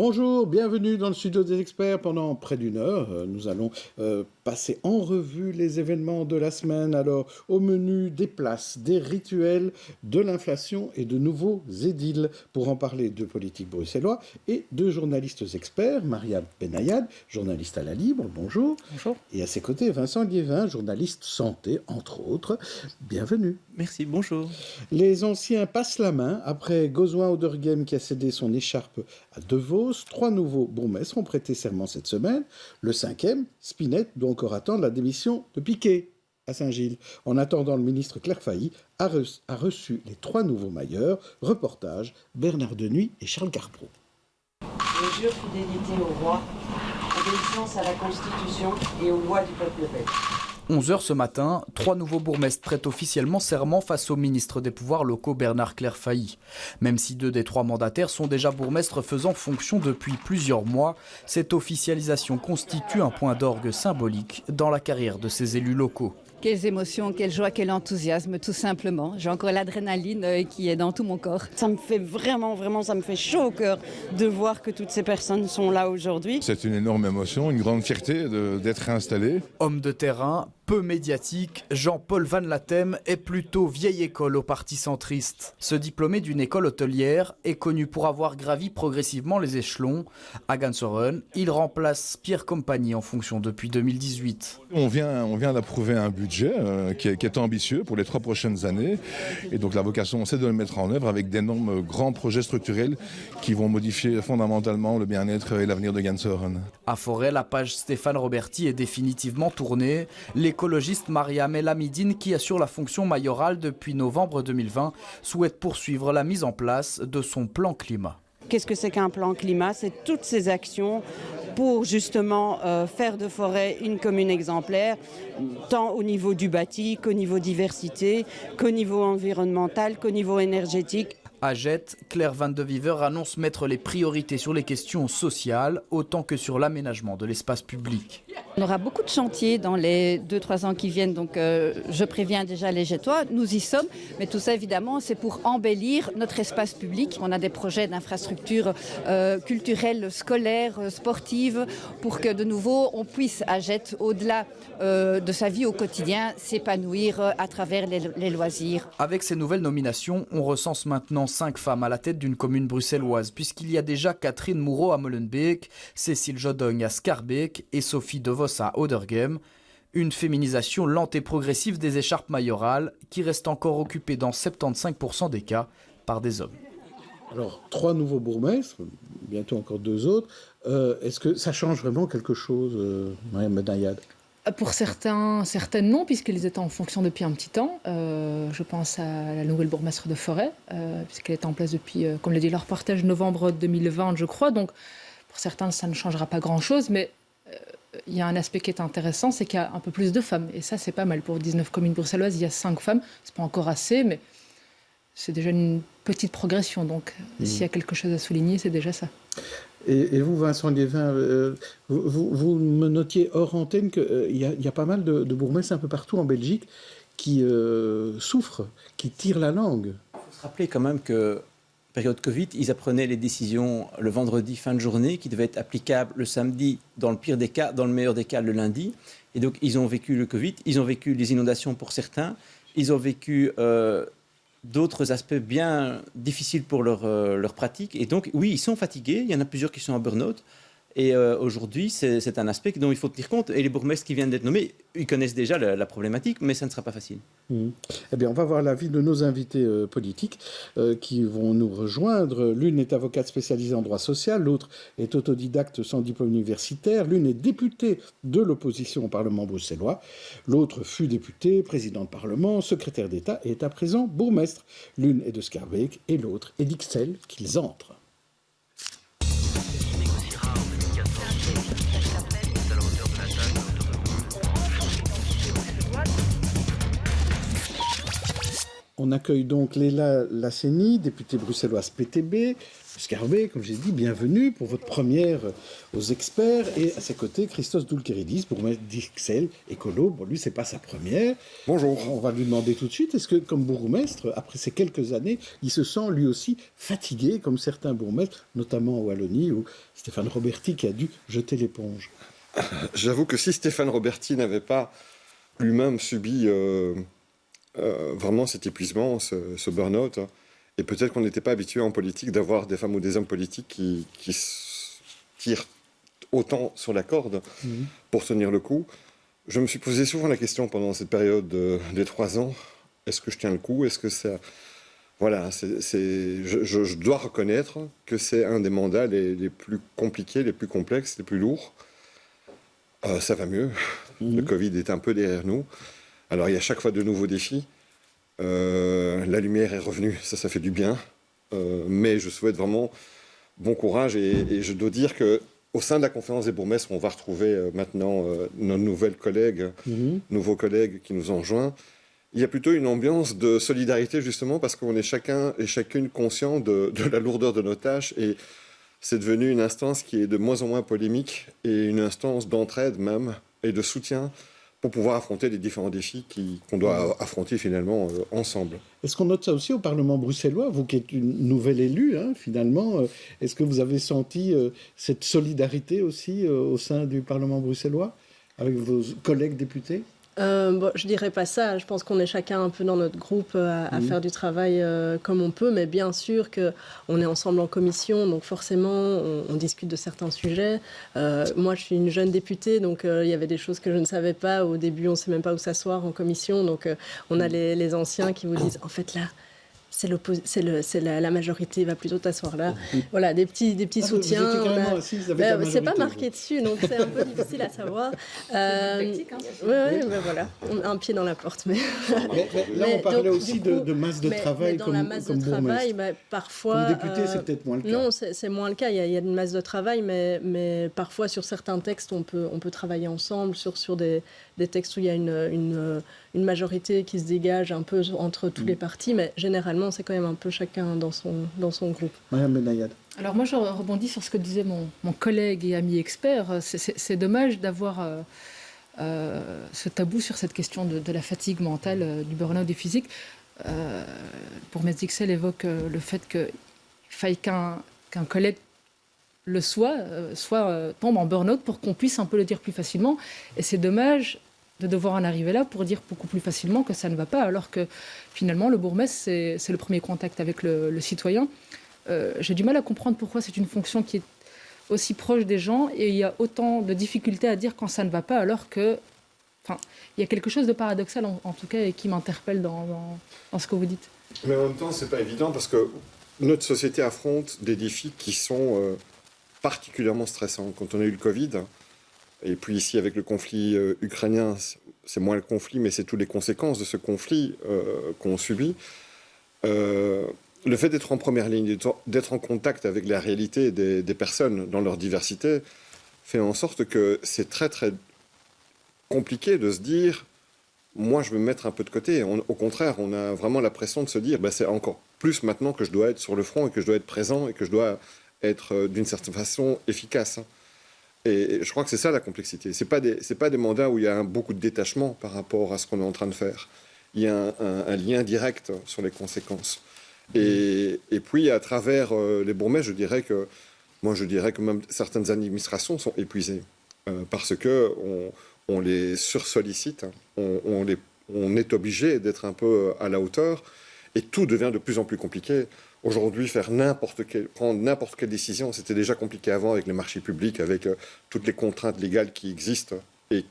Bonjour, bienvenue dans le studio des experts. Pendant près d'une heure, nous allons passer en revue les événements de la semaine. Alors, au menu, des places, des rituels, de l'inflation et de nouveaux édiles. Pour en parler, de politique bruxellois et de journalistes experts. Maria Benayad, journaliste à la Libre, bonjour. Bonjour. Et à ses côtés, Vincent Liévin, journaliste santé, entre autres. Bienvenue. Merci, bonjour. Les anciens passent la main après Gozoin-Auderghem qui a cédé son écharpe à De Vos. 3 nouveaux bourgmestres ont prêté serment cette semaine. Le 5e, Spinette, doit encore attendre la démission de Piquet à Saint-Gilles. En attendant, le ministre Claire Failly a reçu les 3 nouveaux mailleurs. Reportage, Bernard Denuy et Charles Carpro. Je jure fidélité au roi, obéissance à la Constitution et aux lois du peuple belge. 11h ce matin, 3 nouveaux bourgmestres prêtent officiellement serment face au ministre des Pouvoirs locaux Bernard Claire Failly. Même si 2 des 3 mandataires sont déjà bourgmestres faisant fonction depuis plusieurs mois, cette officialisation constitue un point d'orgue symbolique dans la carrière de ces élus locaux. Quelles émotions, quelle joie, quel enthousiasme, tout simplement. J'ai encore l'adrénaline qui est dans tout mon corps. Ça me fait vraiment, ça me fait chaud au cœur de voir que toutes ces personnes sont là aujourd'hui. C'est une énorme émotion, une grande fierté d'être installé. Homme de terrain, peu médiatique, Jean-Paul Van Latem est plutôt vieille école au parti centriste. Ce diplômé d'une école hôtelière est connu pour avoir gravi progressivement les échelons. À Gansoren, il remplace Pierre Compagnie en fonction depuis 2018. On vient d'approuver un budget qui est ambitieux pour les 3 prochaines années. Et donc la vocation, c'est de le mettre en œuvre avec d'énormes grands projets structurels qui vont modifier fondamentalement le bien-être et l'avenir de Gansoren. À Forêt, la page Stéphane Roberti est définitivement tournée. L'écologiste Mariam El Hamidine, qui assure la fonction mayorale depuis novembre 2020, souhaite poursuivre la mise en place de son plan climat. Qu'est-ce que c'est qu'un plan climat? C'est toutes ces actions pour justement faire de Forêt une commune exemplaire, tant au niveau du bâti qu'au niveau diversité, qu'au niveau environnemental, qu'au niveau énergétique. À Jette, Claire Van de Viver annonce mettre les priorités sur les questions sociales autant que sur l'aménagement de l'espace public. On aura beaucoup de chantiers dans les 2-3 ans qui viennent, donc je préviens déjà les Jettois, nous y sommes, mais tout ça évidemment c'est pour embellir notre espace public. On a des projets d'infrastructures culturelles, scolaires, sportives, pour que de nouveau on puisse à Jette, au-delà de sa vie au quotidien, s'épanouir à travers les loisirs. Avec ces nouvelles nominations, on recense maintenant 5 femmes à la tête d'une commune bruxelloise, puisqu'il y a déjà Catherine Moureau à Molenbeek, Cécile Jodogne à Schaerbeek et Sophie De Vos à Auderghem. Une féminisation lente et progressive des écharpes mayorales qui reste encore occupée dans 75% des cas par des hommes. Alors, 3 nouveaux bourgmestres, bientôt encore 2 autres. Est-ce que ça change vraiment quelque chose, Maria Benayad ? Pour certains non, puisqu'ils étaient en fonction depuis un petit temps. Je pense à la nouvelle bourgmestre de Forêt, puisqu'elle est en place depuis, comme l'a dit le reportage, novembre 2020, je crois. Donc, pour certains, ça ne changera pas grand-chose, mais il y a un aspect qui est intéressant, c'est qu'il y a un peu plus de femmes. Et ça, c'est pas mal. Pour 19 communes bruxelloises, il y a 5 femmes. C'est pas encore assez, mais c'est déjà une petite progression. Donc, s'il y a quelque chose à souligner, c'est déjà ça. Et vous, Vincent Liévin, vous me notiez hors antenne qu'il y a pas mal de bourgmestres un peu partout en Belgique qui souffrent, qui tirent la langue. Il faut se rappeler quand même que, période Covid, ils apprenaient les décisions le vendredi fin de journée qui devaient être applicables le samedi dans le pire des cas, dans le meilleur des cas le lundi. Et donc ils ont vécu le Covid, ils ont vécu les inondations pour certains, ils ont vécu d'autres aspects bien difficiles pour leur pratique. Et donc, oui, ils sont fatigués. Il y en a plusieurs qui sont en burn-out. Et aujourd'hui, c'est un aspect dont il faut tenir compte. Et les bourgmestres qui viennent d'être nommés, ils connaissent déjà la problématique, mais ça ne sera pas facile. Eh bien, on va voir l'avis de nos invités politiques qui vont nous rejoindre. L'une est avocate spécialisée en droit social, l'autre est autodidacte sans diplôme universitaire, l'une est députée de l'opposition au Parlement bruxellois, l'autre fut députée, président de Parlement, secrétaire d'État et est à présent bourgmestre. L'une est de Schaerbeek et l'autre est d'Ixelles qu'ils entrent. On accueille donc Léla Lasseni, députée bruxelloise PTB. Scarbé, comme j'ai dit, bienvenue pour votre première aux experts. Et à ses côtés, Christos Doulkeridis, bourgmestre d'Ixelles, écolo. Bon, lui, c'est pas sa première. Bonjour. On va lui demander tout de suite, est-ce que, comme bourgmestre, après ces quelques années, il se sent lui aussi fatigué, comme certains bourgmestres, notamment en Wallonie, où Stéphane Roberti qui a dû jeter l'éponge? J'avoue que si Stéphane Roberti n'avait pas lui-même subi vraiment cet épuisement, ce burn-out, et peut-être qu'on n'était pas habitué en politique d'avoir des femmes ou des hommes politiques qui tirent autant sur la corde pour tenir le coup. Je me suis posé souvent la question pendant cette période des 3 ans, est-ce que je tiens le coup? Est-ce que ça... Voilà, je dois reconnaître que c'est un des mandats les plus compliqués, les plus complexes, les plus lourds. Ça va mieux. Le Covid est un peu derrière nous. Alors, il y a chaque fois de nouveaux défis. La lumière est revenue, ça fait du bien. Mais je souhaite vraiment bon courage. Et je dois dire qu'au sein de la conférence des bourgmestres, on va retrouver maintenant nos nouvelles collègues, nouveaux collègues qui nous ont rejoints. Il y a plutôt une ambiance de solidarité, justement, parce qu'on est chacun et chacune conscient de la lourdeur de nos tâches. Et c'est devenu une instance qui est de moins en moins polémique et une instance d'entraide même et de soutien pour pouvoir affronter les différents défis qu'on doit affronter finalement ensemble. Est-ce qu'on note ça aussi au Parlement bruxellois, vous qui êtes une nouvelle élue, finalement, est-ce que vous avez senti cette solidarité aussi au sein du Parlement bruxellois avec vos collègues députés? Bon, je dirais pas ça. Je pense qu'on est chacun un peu dans notre groupe à faire du travail comme on peut, mais bien sûr qu'on est ensemble en commission, donc forcément on discute de certains sujets. Moi, je suis une jeune députée, donc il y avait des choses que je ne savais pas. Au début, on ne sait même pas où s'asseoir en commission, donc on a les anciens qui vous disent, en fait là, la majorité va plutôt t'asseoir là. Voilà, des petits soutiens. C'est pas marqué dessus, donc c'est un peu difficile à savoir. Oui, mais voilà, un pied dans la porte. Mais là, on parlait aussi de masse de travail dans la masse de travail, parfois... Comme député, c'est peut-être moins le cas. Non, c'est moins le cas. Il y a une masse de travail, mais parfois, sur certains textes, on peut travailler ensemble sur des textes où il y a une majorité qui se dégage un peu entre tous les partis, mais généralement, c'est quand même un peu chacun dans son groupe. Madame Benayad. Alors moi, je rebondis sur ce que disait mon collègue et ami expert. C'est dommage d'avoir ce tabou sur cette question de la fatigue mentale, du burn-out et physique. Pour Metz-Dixelles évoque le fait qu'il faille qu'un collègue tombe en burn-out pour qu'on puisse un peu le dire plus facilement. Et c'est dommage de devoir en arriver là pour dire beaucoup plus facilement que ça ne va pas, alors que finalement le bourgmestre, c'est le premier contact avec le citoyen. J'ai du mal à comprendre pourquoi c'est une fonction qui est aussi proche des gens et il y a autant de difficultés à dire quand ça ne va pas, alors que... il y a quelque chose de paradoxal en tout cas et qui m'interpelle dans ce que vous dites. Mais en même temps, c'est pas évident parce que notre société affronte des défis qui sont particulièrement stressants. Quand on a eu le Covid, et puis ici avec le conflit ukrainien, c'est moins le conflit, mais c'est toutes les conséquences de ce conflit qu'on subit. Le fait d'être en première ligne, d'être en contact avec la réalité des personnes dans leur diversité, fait en sorte que c'est très très compliqué de se dire moi je veux me mettre un peu de côté. Au contraire, on a vraiment la pression de se dire c'est encore plus maintenant que je dois être sur le front et que je dois être présent et que je dois être d'une certaine façon efficace. Et je crois que c'est ça la complexité. C'est pas des mandats où il y a beaucoup de détachement par rapport à ce qu'on est en train de faire. Il y a un lien direct sur les conséquences. Et puis à travers les bourgmestres, je dirais que même certaines administrations sont épuisées parce que on les sursollicite, on est obligé d'être un peu à la hauteur et tout devient de plus en plus compliqué. Aujourd'hui, prendre n'importe quelle décision, c'était déjà compliqué avant avec les marchés publics, avec toutes les contraintes légales qui existent et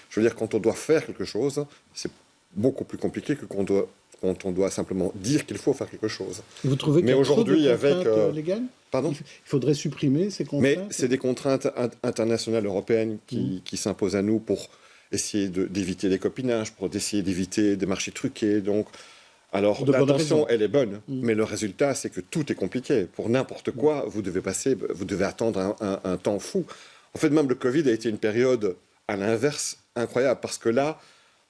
je veux dire, quand on doit faire quelque chose, c'est beaucoup plus compliqué que quand on doit simplement dire qu'il faut faire quelque chose. Vous trouvez qu'il y a trop de contraintes légales ? Pardon ? Il faudrait supprimer ces contraintes ? Mais c'est des contraintes internationales européennes qui s'imposent à nous pour essayer d'éviter les copinages, pour essayer d'éviter des marchés truqués. Donc, alors, l'intention, elle est bonne, mais le résultat, c'est que tout est compliqué. Pour n'importe quoi, vous devez attendre un temps fou. En fait, même le Covid a été une période, à l'inverse, incroyable, parce que là,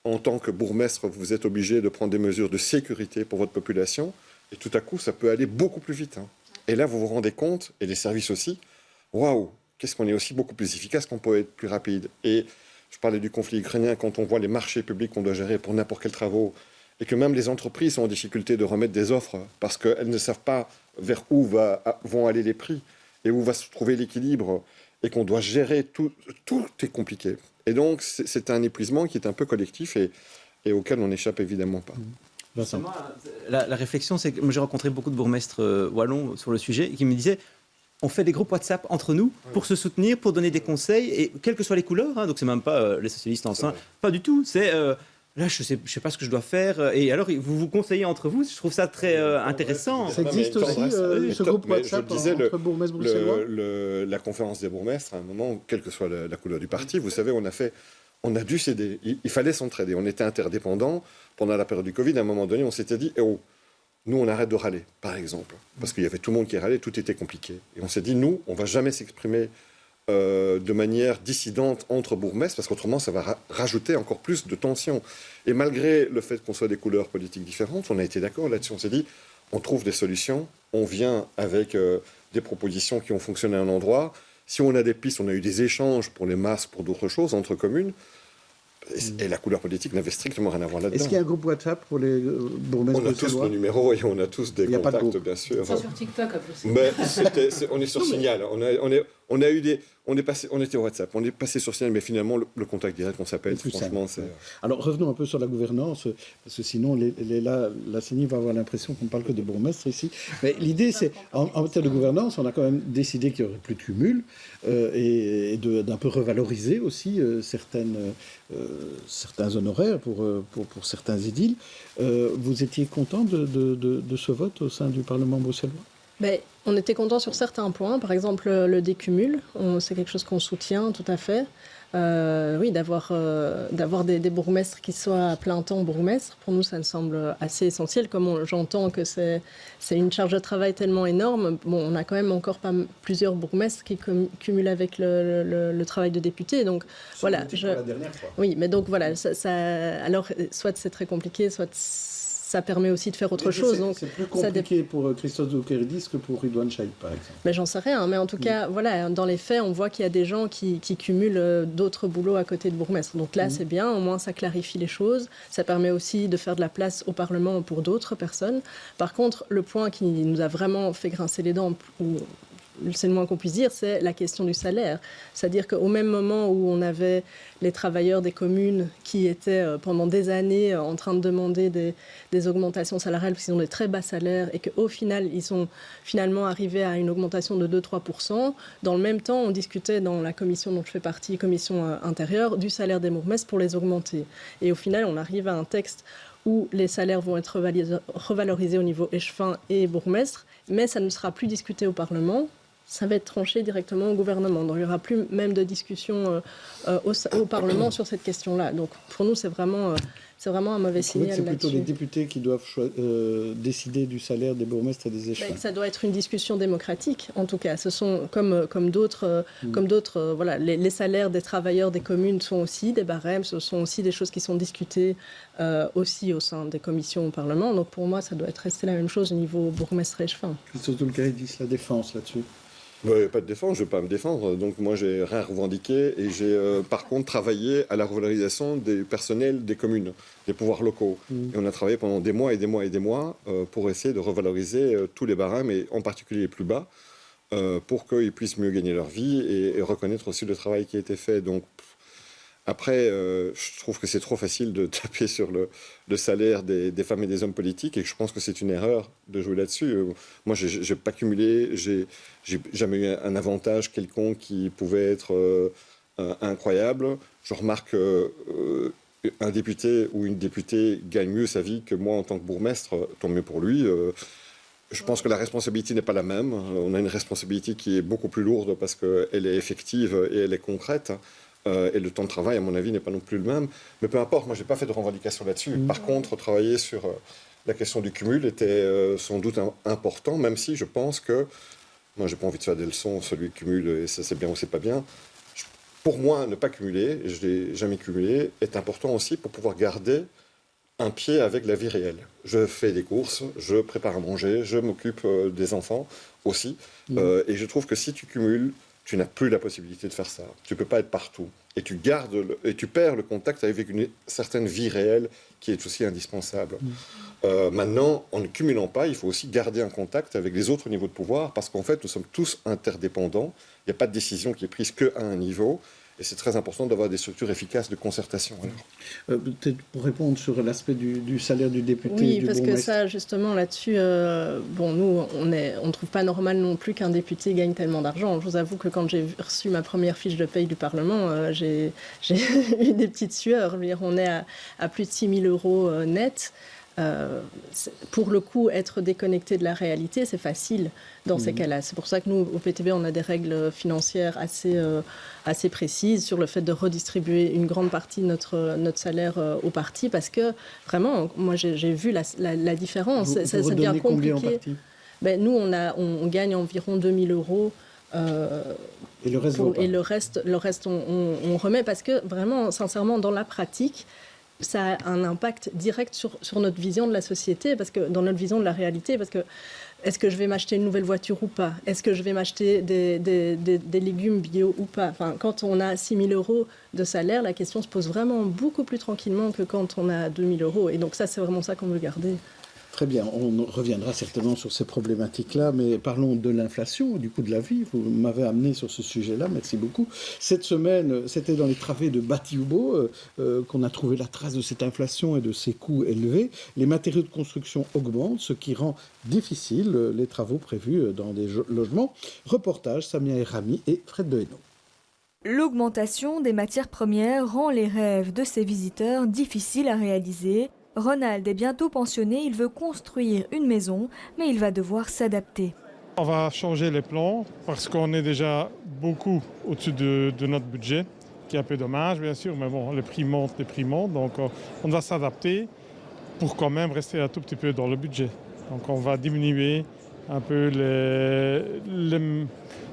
en tant que bourgmestre, vous êtes obligé de prendre des mesures de sécurité pour votre population, et tout à coup, ça peut aller beaucoup plus vite. Et là, vous vous rendez compte, et les services aussi, waouh, qu'est-ce qu'on est aussi beaucoup plus efficace, qu'on peut être plus rapide. Et je parlais du conflit ukrainien, quand on voit les marchés publics qu'on doit gérer pour n'importe quels travaux, et que même les entreprises sont en difficulté de remettre des offres parce qu'elles ne savent pas vers où vont aller les prix et où va se trouver l'équilibre, et qu'on doit gérer tout est compliqué. Et donc, c'est un épuisement qui est un peu collectif et auquel on n'échappe évidemment pas. Vincent. La réflexion, c'est que moi, j'ai rencontré beaucoup de bourgmestres wallons sur le sujet qui me disaient on fait des groupes WhatsApp entre nous pour se soutenir, pour donner des conseils, et quelles que soient les couleurs, donc c'est même pas les socialistes en sein, pas du tout, c'est là je sais pas ce que je dois faire, et alors vous vous conseillez entre vous, je trouve ça très intéressant. Ça existe aussi, ce groupe WhatsApp entre bourgmestres bruxellois. La conférence des bourgmestres, à un moment, quelle que soit la couleur du parti, vous savez, on a dû s'aider, il fallait s'entraider, on était interdépendants. Pendant la période du Covid, à un moment donné, on s'était dit nous, on arrête de râler, par exemple, parce qu'il y avait tout le monde qui râlait, tout était compliqué. Et on s'est dit, nous, on ne va jamais s'exprimer de manière dissidente entre bourgmestres, parce qu'autrement, ça va rajouter encore plus de tension. Et malgré le fait qu'on soit des couleurs politiques différentes, on a été d'accord là-dessus. On s'est dit, on trouve des solutions, on vient avec des propositions qui ont fonctionné à un endroit. Si on a des pistes, on a eu des échanges pour les masses, pour d'autres choses, entre communes. Et la couleur politique n'avait strictement rien à voir là-dedans. Est-ce qu'il y a un groupe WhatsApp pour les bourgmestres? On a tous nos numéros et on a tous des contacts, bien sûr. C'est sur TikTok, en plus. Mais on est sur Signal. On était au WhatsApp. On est passé sur Signal, mais finalement, le contact direct, on s'appelle. Franchement, c'est... Alors, revenons un peu sur la gouvernance, parce que sinon, la CENI va avoir l'impression qu'on ne parle que des bourgmestres ici. Mais l'idée, c'est, en matière de gouvernance, on a quand même décidé qu'il n'y aurait plus de cumul et d'un peu revaloriser aussi certains honoraires pour certains édiles. Vous étiez content de ce vote au sein du Parlement bruxellois? On était content sur certains points, par exemple le décumul, c'est quelque chose qu'on soutient tout à fait. Oui, d'avoir des bourgmestres qui soient à plein temps bourgmestres, pour nous ça me semble assez essentiel, comme j'entends que c'est une charge de travail tellement énorme. Bon, on a quand même encore plusieurs bourgmestres qui cumulent avec le travail de député, donc voilà. La dernière fois. Oui, mais donc voilà, alors soit c'est très compliqué, soit ça permet aussi de faire autre chose. C'est plus compliqué pour Christos Zoukairidis que pour Ridwan Chaïb, par exemple. Mais j'en sais rien. Mais en tout cas, voilà, dans les faits, on voit qu'il y a des gens qui cumulent d'autres boulots à côté de bourgmestre. Donc là, c'est bien. Au moins, ça clarifie les choses. Ça permet aussi de faire de la place au Parlement pour d'autres personnes. Par contre, le point qui nous a vraiment fait grincer les dents, c'est le moins qu'on puisse dire, c'est la question du salaire. C'est-à-dire qu'au même moment où on avait les travailleurs des communes qui étaient pendant des années en train de demander des augmentations salariales parce qu'ils ont des très bas salaires et qu'au final, ils sont finalement arrivés à une augmentation de 2-3%, dans le même temps, on discutait dans la commission dont je fais partie, commission intérieure, du salaire des bourgmestres pour les augmenter. Et au final, on arrive à un texte où les salaires vont être revalorisés au niveau échevin et bourgmestre, mais ça ne sera plus discuté au Parlement. Ça va être tranché directement au gouvernement. Donc il n'y aura plus même de discussion au Parlement sur cette question-là. Donc pour nous, c'est vraiment un mauvais signal. C'est plutôt les députés qui doivent décider du salaire des bourgmestres et des échevins. Ça doit être une discussion démocratique, en tout cas. Ce sont comme d'autres, voilà, les salaires des travailleurs des communes sont aussi des barèmes, ce sont aussi des choses qui sont discutées aussi au sein des commissions au Parlement. Donc pour moi, ça doit être resté la même chose au niveau bourgmestre et échevin. Christos Zoukairidis, la défense là-dessus. Pas de défense, je ne vais pas me défendre. Donc moi, j'ai rien revendiqué et j'ai par contre travaillé à la revalorisation des personnels des communes, des pouvoirs locaux. Et on a travaillé pendant des mois et des mois et des mois pour essayer de revaloriser tous les barèmes, et en particulier les plus bas, pour qu'ils puissent mieux gagner leur vie et reconnaître aussi le travail qui a été fait. Donc après, je trouve que c'est trop facile de taper sur le salaire des femmes et des hommes politiques, et je pense que c'est une erreur de jouer là-dessus. Moi, je n'ai pas cumulé, j'ai jamais eu un avantage quelconque qui pouvait être incroyable. Je remarque un député ou une députée gagne mieux sa vie que moi en tant que bourgmestre, tant mieux pour lui. Je pense que la responsabilité n'est pas la même. On a une responsabilité qui est beaucoup plus lourde parce qu'elle est effective et elle est concrète. Et le temps de travail, à mon avis, n'est pas non plus le même. Mais peu importe, moi, je n'ai pas fait de revendication là-dessus. Par contre, travailler sur la question du cumul était sans doute important, même si je pense que... Moi, je n'ai pas envie de faire des leçons sur le cumul, et ça c'est bien ou c'est pas bien. pour moi, ne pas cumuler, et je ne l'ai jamais cumulé, est important aussi pour pouvoir garder un pied avec la vie réelle. Je fais des courses, je prépare à manger, je m'occupe des enfants aussi. Et je trouve que si tu cumules, tu n'as plus la possibilité de faire ça. Tu ne peux pas être partout. Et tu perds le contact avec une certaine vie réelle qui est aussi indispensable. Maintenant, en ne cumulant pas, il faut aussi garder un contact avec les autres niveaux de pouvoir parce qu'en fait, nous sommes tous interdépendants. Il n'y a pas de décision qui est prise qu'à un niveau. Et c'est très important d'avoir des structures efficaces de concertation. Peut-être pour répondre sur l'aspect du salaire du député. Oui, parce que ça, justement, là-dessus, nous, on ne trouve pas normal non plus qu'un député gagne tellement d'argent. Je vous avoue que quand j'ai reçu ma première fiche de paye du Parlement, j'ai eu des petites sueurs. Je veux dire, on est à plus de 6 000 euros net. Pour le coup, être déconnecté de la réalité, c'est facile dans ces cas-là. C'est pour ça que nous, au PTB, on a des règles financières assez précises sur le fait de redistribuer une grande partie de notre salaire au parti, parce que vraiment, moi, j'ai vu la différence. Ça devient compliqué. Nous, on gagne environ 2 000 euros. Et le reste, le reste, on remet, parce que vraiment, sincèrement, dans la pratique, ça a un impact direct sur notre vision de la société, parce que dans notre vision de la réalité, parce que est-ce que je vais m'acheter une nouvelle voiture ou pas? Est-ce que je vais m'acheter des légumes bio ou pas? Enfin, quand on a 6 000 euros de salaire, la question se pose vraiment beaucoup plus tranquillement que quand on a 2 000 euros. Et donc ça, c'est vraiment ça qu'on veut garder. Très bien, on reviendra certainement sur ces problématiques-là, mais parlons de l'inflation, du coût de la vie. Vous m'avez amené sur ce sujet-là, merci beaucoup. Cette semaine, c'était dans les travées de Batioubo qu'on a trouvé la trace de cette inflation et de ces coûts élevés. Les matériaux de construction augmentent, ce qui rend difficile les travaux prévus dans des logements. Reportage, Samia Erami et Fred Dehaeno. L'augmentation des matières premières rend les rêves de ses visiteurs difficiles à réaliser. Ronald est bientôt pensionné, il veut construire une maison, mais il va devoir s'adapter. On va changer les plans parce qu'on est déjà beaucoup au-dessus de notre budget, qui est un peu dommage bien sûr, mais bon, les prix montent, donc on va s'adapter pour quand même rester un tout petit peu dans le budget. Donc on va diminuer un peu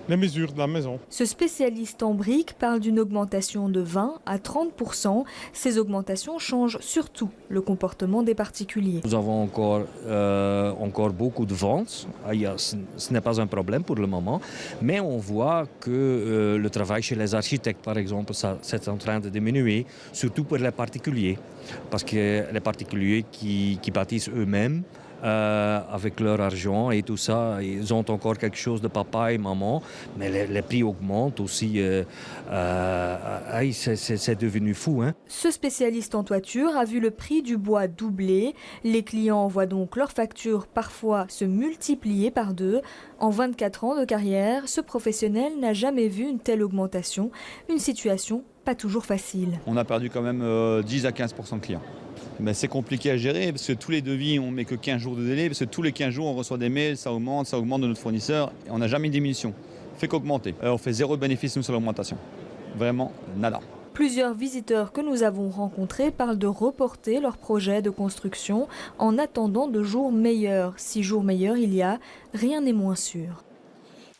les mesures de la maison. Ce spécialiste en briques parle d'une augmentation de 20 à 30%. Ces augmentations changent surtout le comportement des particuliers. Nous avons encore beaucoup de ventes. Ce n'est pas un problème pour le moment, mais on voit que le travail chez les architectes, par exemple, c'est en train de diminuer, surtout pour les particuliers. Parce que les particuliers qui bâtissent eux-mêmes, avec leur argent et tout ça, ils ont encore quelque chose de papa et maman, mais les prix augmentent aussi. C'est devenu fou. Ce spécialiste en toiture a vu le prix du bois doubler. Les clients voient donc leurs factures parfois se multiplier par 2. En 24 ans de carrière, ce professionnel n'a jamais vu une telle augmentation. Une situation pas toujours facile. On a perdu quand même 10 à 15% de clients. Mais c'est compliqué à gérer parce que tous les devis, on ne met que 15 jours de délai, parce que tous les 15 jours, on reçoit des mails, ça augmente de notre fournisseur, et on n'a jamais de diminution. On fait qu'augmenter. On fait zéro bénéfice, nous, sur l'augmentation. Vraiment, nada. Plusieurs visiteurs que nous avons rencontrés parlent de reporter leur projet de construction en attendant de jours meilleurs. Si jours meilleurs il y a, rien n'est moins sûr.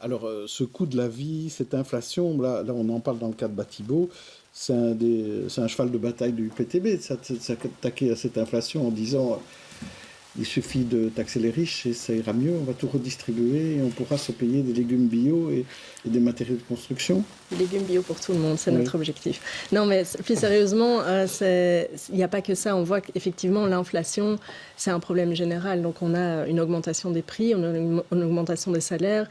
Alors, ce coût de la vie, cette inflation, là on en parle dans le cas de Batibo, c'est un cheval de bataille du PTB, s'attaquer à cette inflation en disant il suffit de taxer les riches et ça ira mieux, on va tout redistribuer et on pourra se payer des légumes bio et des matériaux de construction. Des légumes bio pour tout le monde, c'est notre objectif. Non, mais plus sérieusement, il n'y a pas que ça. On voit qu'effectivement, l'inflation, c'est un problème général. Donc, on a une augmentation des prix, on a une augmentation des salaires.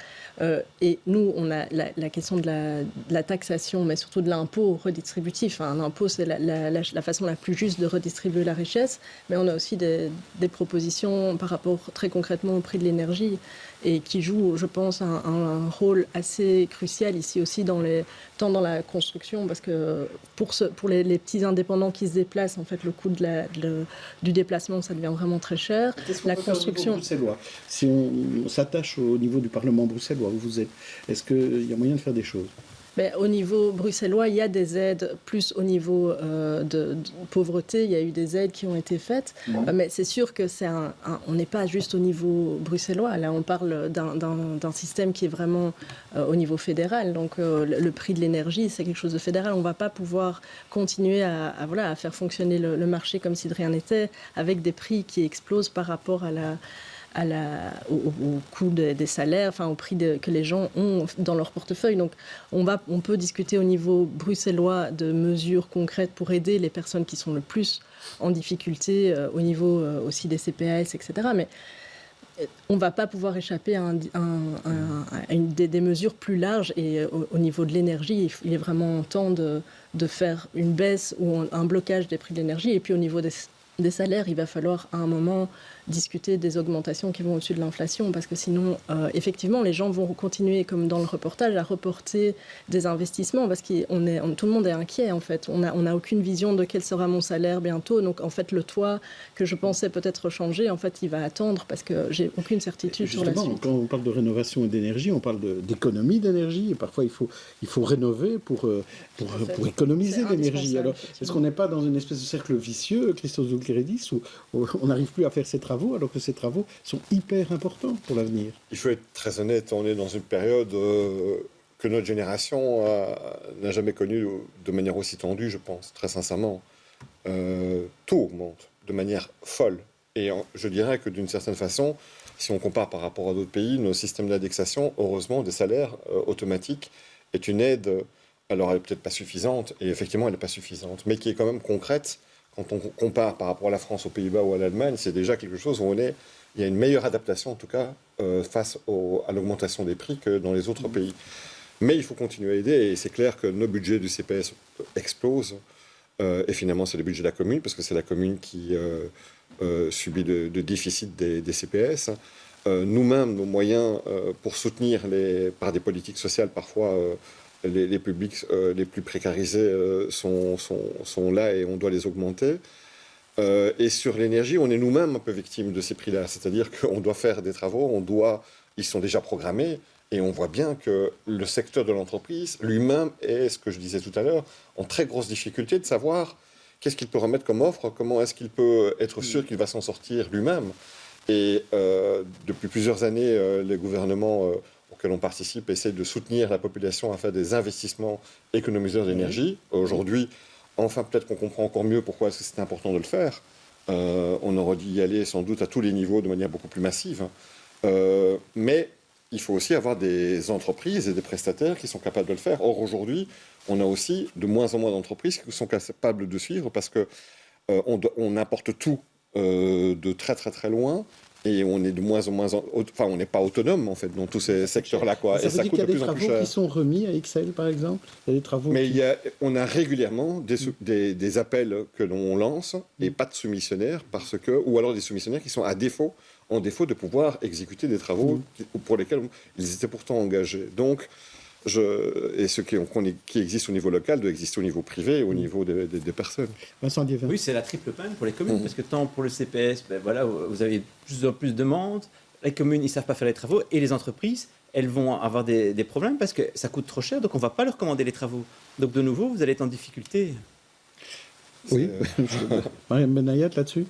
Et nous, on a la question de la taxation, mais surtout de l'impôt redistributif. Un impôt, c'est la façon la plus juste de redistribuer la richesse. Mais on a aussi des propositions par rapport très concrètement au prix de l'énergie et qui jouent, je pense, un rôle assez crucial ici aussi, tant dans la construction, parce que pour les petits indépendants qui se déplacent, en fait, le coût du déplacement, ça devient vraiment très cher. La construction. Bruxellois, si on s'attache au niveau du Parlement bruxellois où vous êtes, est-ce qu'il y a moyen de faire des choses? Mais au niveau bruxellois, il y a des aides plus au niveau de pauvreté. Il y a eu des aides qui ont été faites. Mais c'est sûr que on n'est pas juste au niveau bruxellois. Là, on parle d'un système qui est vraiment au niveau fédéral. Donc, le prix de l'énergie, c'est quelque chose de fédéral. On ne va pas pouvoir continuer à faire fonctionner le marché comme si de rien n'était, avec des prix qui explosent par rapport au coût des salaires, au prix que les gens ont dans leur portefeuille. Donc, on peut discuter au niveau bruxellois de mesures concrètes pour aider les personnes qui sont le plus en difficulté, au niveau aussi des CPAS, etc. Mais on ne va pas pouvoir échapper à des mesures plus larges. Et au niveau de l'énergie, il est vraiment temps de faire une baisse ou un blocage des prix de l'énergie. Et puis au niveau des salaires, il va falloir à un moment discuter des augmentations qui vont au-dessus de l'inflation, parce que sinon, effectivement, les gens vont continuer, comme dans le reportage, à reporter des investissements, parce que tout le monde est inquiet, en fait. On n'a aucune vision de quel sera mon salaire bientôt. Donc, en fait, le toit que je pensais peut-être changer, en fait, il va attendre, parce que j'ai aucune certitude sur la suite. Quand on parle de rénovation et d'énergie, on parle d'économie d'énergie, et parfois, il faut rénover pour économiser l'énergie. Alors, est-ce qu'on n'est pas dans une espèce de cercle vicieux, Christos Zoulkeridis, où on n'arrive plus à faire ces travaux, alors que ces travaux sont hyper importants pour l'avenir? Il faut être très honnête, on est dans une période que notre génération n'a jamais connue de manière aussi tendue, je pense, très sincèrement. Tout augmente de manière folle. Et je dirais que d'une certaine façon, si on compare par rapport à d'autres pays, nos systèmes d'indexation, heureusement, des salaires automatiques, est une aide, alors elle n'est peut-être pas suffisante, et effectivement elle n'est pas suffisante, mais qui est quand même concrète. Quand on compare par rapport à la France, aux Pays-Bas ou à l'Allemagne, c'est déjà quelque chose où il y a une meilleure adaptation, en tout cas, face à l'augmentation des prix que dans les autres pays. Mais il faut continuer à aider, et c'est clair que nos budgets du CPS explosent, et finalement c'est le budget de la commune, parce que c'est la commune qui subit le déficit des CPS. Nous-mêmes, nos moyens pour soutenir par des politiques sociales parfois les publics les plus précarisés sont là et on doit les augmenter. Et sur l'énergie, on est nous-mêmes un peu victimes de ces prix-là. C'est-à-dire qu'on doit faire des travaux, ils sont déjà programmés, et on voit bien que le secteur de l'entreprise lui-même est, ce que je disais tout à l'heure, en très grosse difficulté de savoir qu'est-ce qu'il peut remettre comme offre, comment est-ce qu'il peut être sûr qu'il va s'en sortir lui-même. Et depuis plusieurs années, les gouvernements auxquels on participe essayent de soutenir la population à faire des investissements économiseurs d'énergie. Aujourd'hui, enfin, peut-être qu'on comprend encore mieux pourquoi est-ce que c'est important de le faire. On aurait dû y aller sans doute à tous les niveaux de manière beaucoup plus massive. Mais il faut aussi avoir des entreprises et des prestataires qui sont capables de le faire. Or, aujourd'hui, on a aussi de moins en moins d'entreprises qui sont capables de suivre parce qu'on importe tout de très très très loin. Et on est de moins en moins... on n'est pas autonome, en fait, dans tous ces secteurs-là, quoi. Ça veut dire qu'il y a des travaux qui sont remis à Ixelles, par exemple? Il y a des travaux on a régulièrement des appels que l'on lance et pas de soumissionnaires, ou alors des soumissionnaires qui sont en défaut de pouvoir exécuter des travaux pour lesquels ils étaient pourtant engagés. Donc, et ce qui existe au niveau local doit exister au niveau privé et au niveau des personnes. Vincent Liévin. Oui, c'est la triple panne pour les communes, parce que tant pour le CPS, vous avez plus en plus de demandes, les communes, ils ne savent pas faire les travaux, et les entreprises, elles vont avoir des problèmes parce que ça coûte trop cher, donc on ne va pas leur commander les travaux. Donc de nouveau, vous allez être en difficulté. Oui, Mariam Benayat, là-dessus.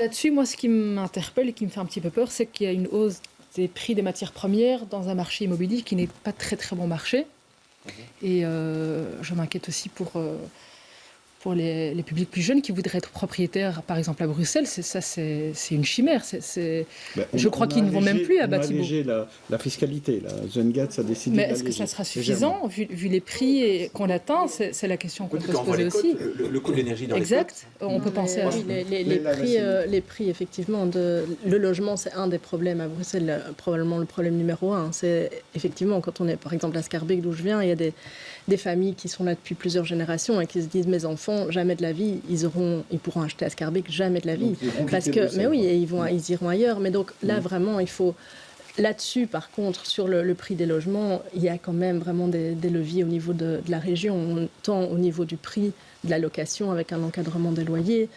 Là-dessus, moi, ce qui m'interpelle et qui me fait un petit peu peur, c'est qu'il y a une hausse des prix des matières premières dans un marché immobilier qui n'est pas très très bon marché. Et je m'inquiète aussi pour les publics plus jeunes qui voudraient être propriétaires, par exemple à Bruxelles. C'est une chimère. Je crois qu'ils ne vont même plus à Batibo. On a allégé la fiscalité. Zengatz a décidé. Mais est-ce que ça sera suffisant vu les prix qu'on atteint? C'est la question qu'on peut se poser aussi. Le coût de l'énergie dans exact. On peut penser à ça. Les prix, effectivement, le logement, c'est un des problèmes à Bruxelles, probablement le problème numéro 1. C'est effectivement, quand on est, par exemple, à Schaerbeek, d'où je viens, il y a des familles qui sont là depuis plusieurs générations et qui se disent, mes enfants, jamais de la vie, ils pourront acheter à Schaerbeek, jamais de la vie. Mais oui, et ils iront ailleurs. Mais donc là, vraiment, il faut... Là-dessus, par contre, sur le prix des logements, il y a quand même vraiment des leviers au niveau de la région, tant au niveau du prix de la location avec un encadrement des loyers,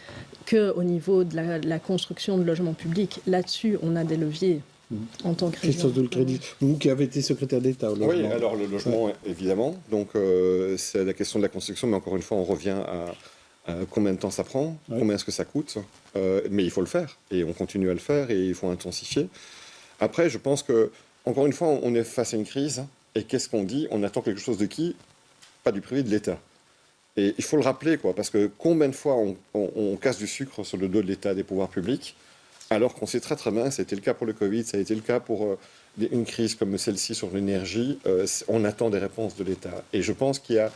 qu'au niveau de la construction de logements publics. Là-dessus, on a des leviers en tant que Christophe Doulcredis, vous qui avez été secrétaire d'État au logement. Oui, alors le logement, évidemment. Donc c'est la question de la construction, mais encore une fois, on revient à combien de temps ça prend, combien est-ce que ça coûte. Mais il faut le faire, et on continue à le faire, et il faut intensifier. Après, je pense que, encore une fois, on est face à une crise, et qu'est-ce qu'on dit? On attend quelque chose de qui? Pas du privé, de l'État. Et il faut le rappeler, quoi, parce que combien de fois on casse du sucre sur le dos de l'État, des pouvoirs publics, alors qu'on sait très très bien, ça a été le cas pour le Covid, ça a été le cas pour une crise comme celle-ci sur l'énergie, on attend des réponses de l'État. Et je pense qu'il y a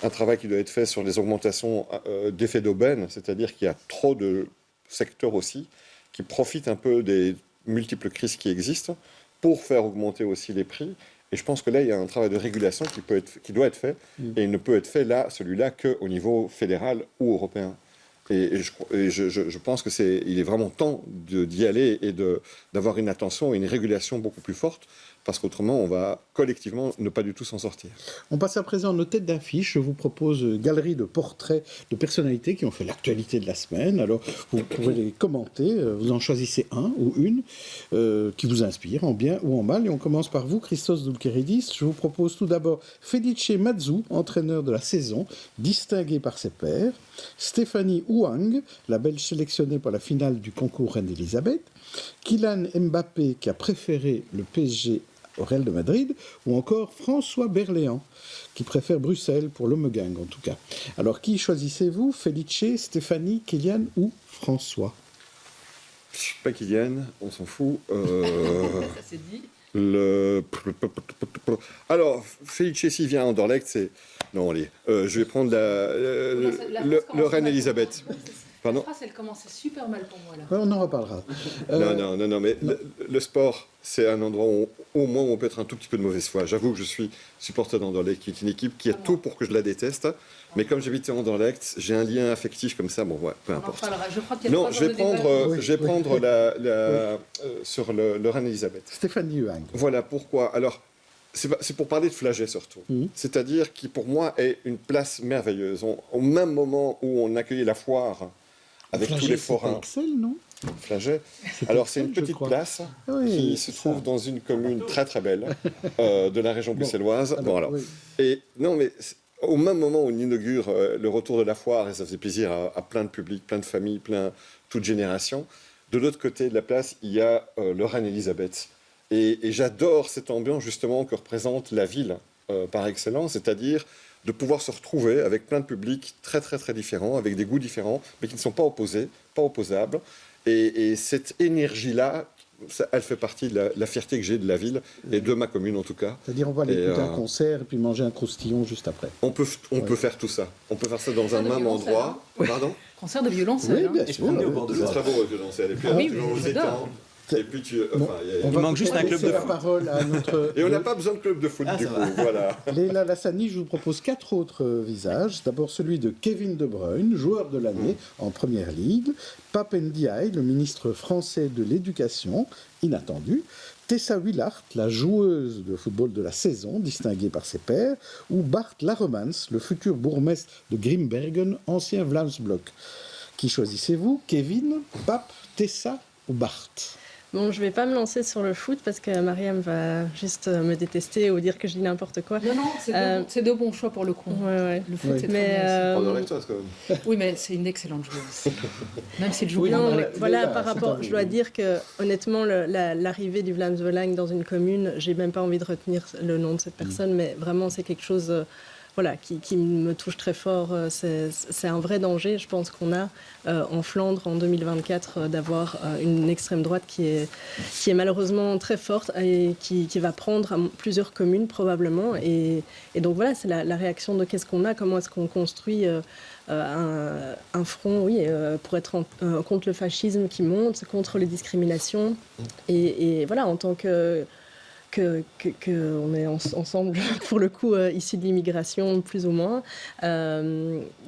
un travail qui doit être fait sur les augmentations d'effet d'aubaine, c'est-à-dire qu'il y a trop de secteurs aussi qui profitent un peu des multiples crises qui existent pour faire augmenter aussi les prix. Et je pense que là, il y a un travail de régulation qui doit être fait, et il ne peut être fait là, celui-là, qu'au niveau fédéral ou européen. Et je pense qu'il est vraiment temps d'y aller et d'avoir une attention et une régulation beaucoup plus forte, parce qu'autrement, on va collectivement ne pas du tout s'en sortir. On passe à présent à nos têtes d'affiche. Je vous propose une galerie de portraits de personnalités qui ont fait l'actualité de la semaine. Alors, vous pourrez les commenter. Vous en choisissez un ou une qui vous inspire, en bien ou en mal. Et on commence par vous, Christos Doulcredis. Je vous propose tout d'abord Felice Mazou, entraîneur de la saison, distingué par ses pairs. Stéphanie Houang, la Belge sélectionnée pour la finale du concours Reine-Elisabeth. Kylian Mbappé, qui a préféré le PSG au Real de Madrid, ou encore François Berléand, qui préfère Bruxelles pour l'Omegang en tout cas. Alors qui choisissez-vous? Felice, Stéphanie, Kylian ou François? Pas Kylian, on s'en fout. Ça c'est dit. Alors, Felice, s'il vient à Anderlecht, c'est... Non, allez, je vais prendre le Reine-Elisabeth. Pardon? La phrase, elle commençait super mal pour moi là. Ouais, on en reparlera. Non, mais le sport, c'est un endroit où au moins on peut être un tout petit peu de mauvaise foi. J'avoue que je suis supporter d'Anderlecht, qui est une équipe qui a tout pour que je la déteste. Mais comme j'habitais à Anderlecht, j'ai un lien affectif comme ça. Bon, ouais, peu importe. Non, je vais prendre sur le Reine-Elisabeth. Stéphanie Houang. Voilà pourquoi. Alors, c'est pour parler de Flagey surtout. C'est-à-dire qui, pour moi, est une place merveilleuse. Au même moment où on accueillait la foire avec Flagey, tous les forains. Excel, non? Flagey. Alors, c'est une petite place qui se trouve dans une commune très très belle de la région bruxelloise. Bon, alors. Et non, mais au même moment où on inaugure le retour de la foire, et ça faisait plaisir à plein de publics, plein de familles, toute génération, de l'autre côté de la place, il y a le Reine-Elisabeth. Et j'adore cette ambiance justement que représente la ville par excellence, c'est-à-dire de pouvoir se retrouver avec plein de publics très très très différents, avec des goûts différents, mais qui ne sont pas opposés, pas opposables. Et cette énergie-là, elle fait partie de la fierté que j'ai de la ville et de ma commune en tout cas. C'est-à-dire on va aller écouter un concert et puis manger un croustillon juste après. On peut faire tout ça. On peut faire ça dans un même endroit. Pardon? Concert de violoncelle. Oui, bien sûr. C'est très beau le violoncelle. Et puis et puis il manque juste un club de foot. Parole à notre... Et on n'a pas besoin de club de foot du coup. Voilà. Leila Lassani, je vous propose 4 autres visages. D'abord celui de Kevin De Bruyne, joueur de l'année en Première Ligue. Pape Ndiaye, le ministre français de l'Éducation, inattendu. Tessa Willart, la joueuse de football de la saison, distinguée par ses pairs. Ou Bart Laremans, le futur bourgmestre de Grimbergen, ancien Vlaamsblok. Qui choisissez-vous? Kevin, Pape, Tessa ou Bart? Bon, je ne vais pas me lancer sur le foot parce que Mariam va juste me détester ou dire que je dis n'importe quoi. Non, c'est de bons choix pour le coup. Ouais. Le foot, c'est mais quand même. Oui, mais c'est une excellente joueuse. Même si elle joue bien. Voilà, par rapport, je dois dire que honnêtement, l'arrivée du Vlaamsbelang dans une commune, j'ai même pas envie de retenir le nom de cette personne, mais vraiment c'est quelque chose. Qui me touche très fort. C'est un vrai danger, je pense, qu'on a en Flandre en 2024 d'avoir une extrême droite qui est malheureusement très forte et qui va prendre plusieurs communes probablement. Et donc voilà, c'est la réaction de qu'est-ce qu'on a, comment est-ce qu'on construit un front pour être contre le fascisme qui monte, contre les discriminations. Et voilà, en tant que qu'on est ensemble, pour le coup, issus de l'immigration, plus ou moins.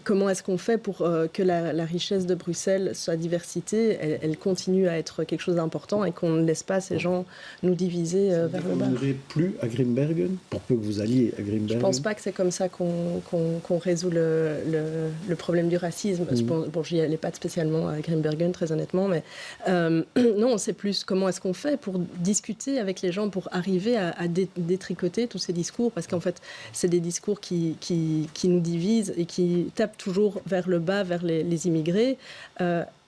Comment est-ce qu'on fait pour que la richesse de Bruxelles, sa diversité, elle continue à être quelque chose d'important et qu'on ne laisse pas ces gens nous diviser vers le bas? Vous n'irez plus à Grimbergen, pour peu que vous alliez à Grimbergen? Je ne pense pas que c'est comme ça qu'on résout le problème du racisme. Bon, je n'y allais pas spécialement à Grimbergen, très honnêtement, mais non, c'est plus comment est-ce qu'on fait pour discuter avec les gens, pour arriver à détricoter tous ces discours, parce qu'en fait, c'est des discours qui nous divisent et qui tapent toujours vers le bas, vers les immigrés,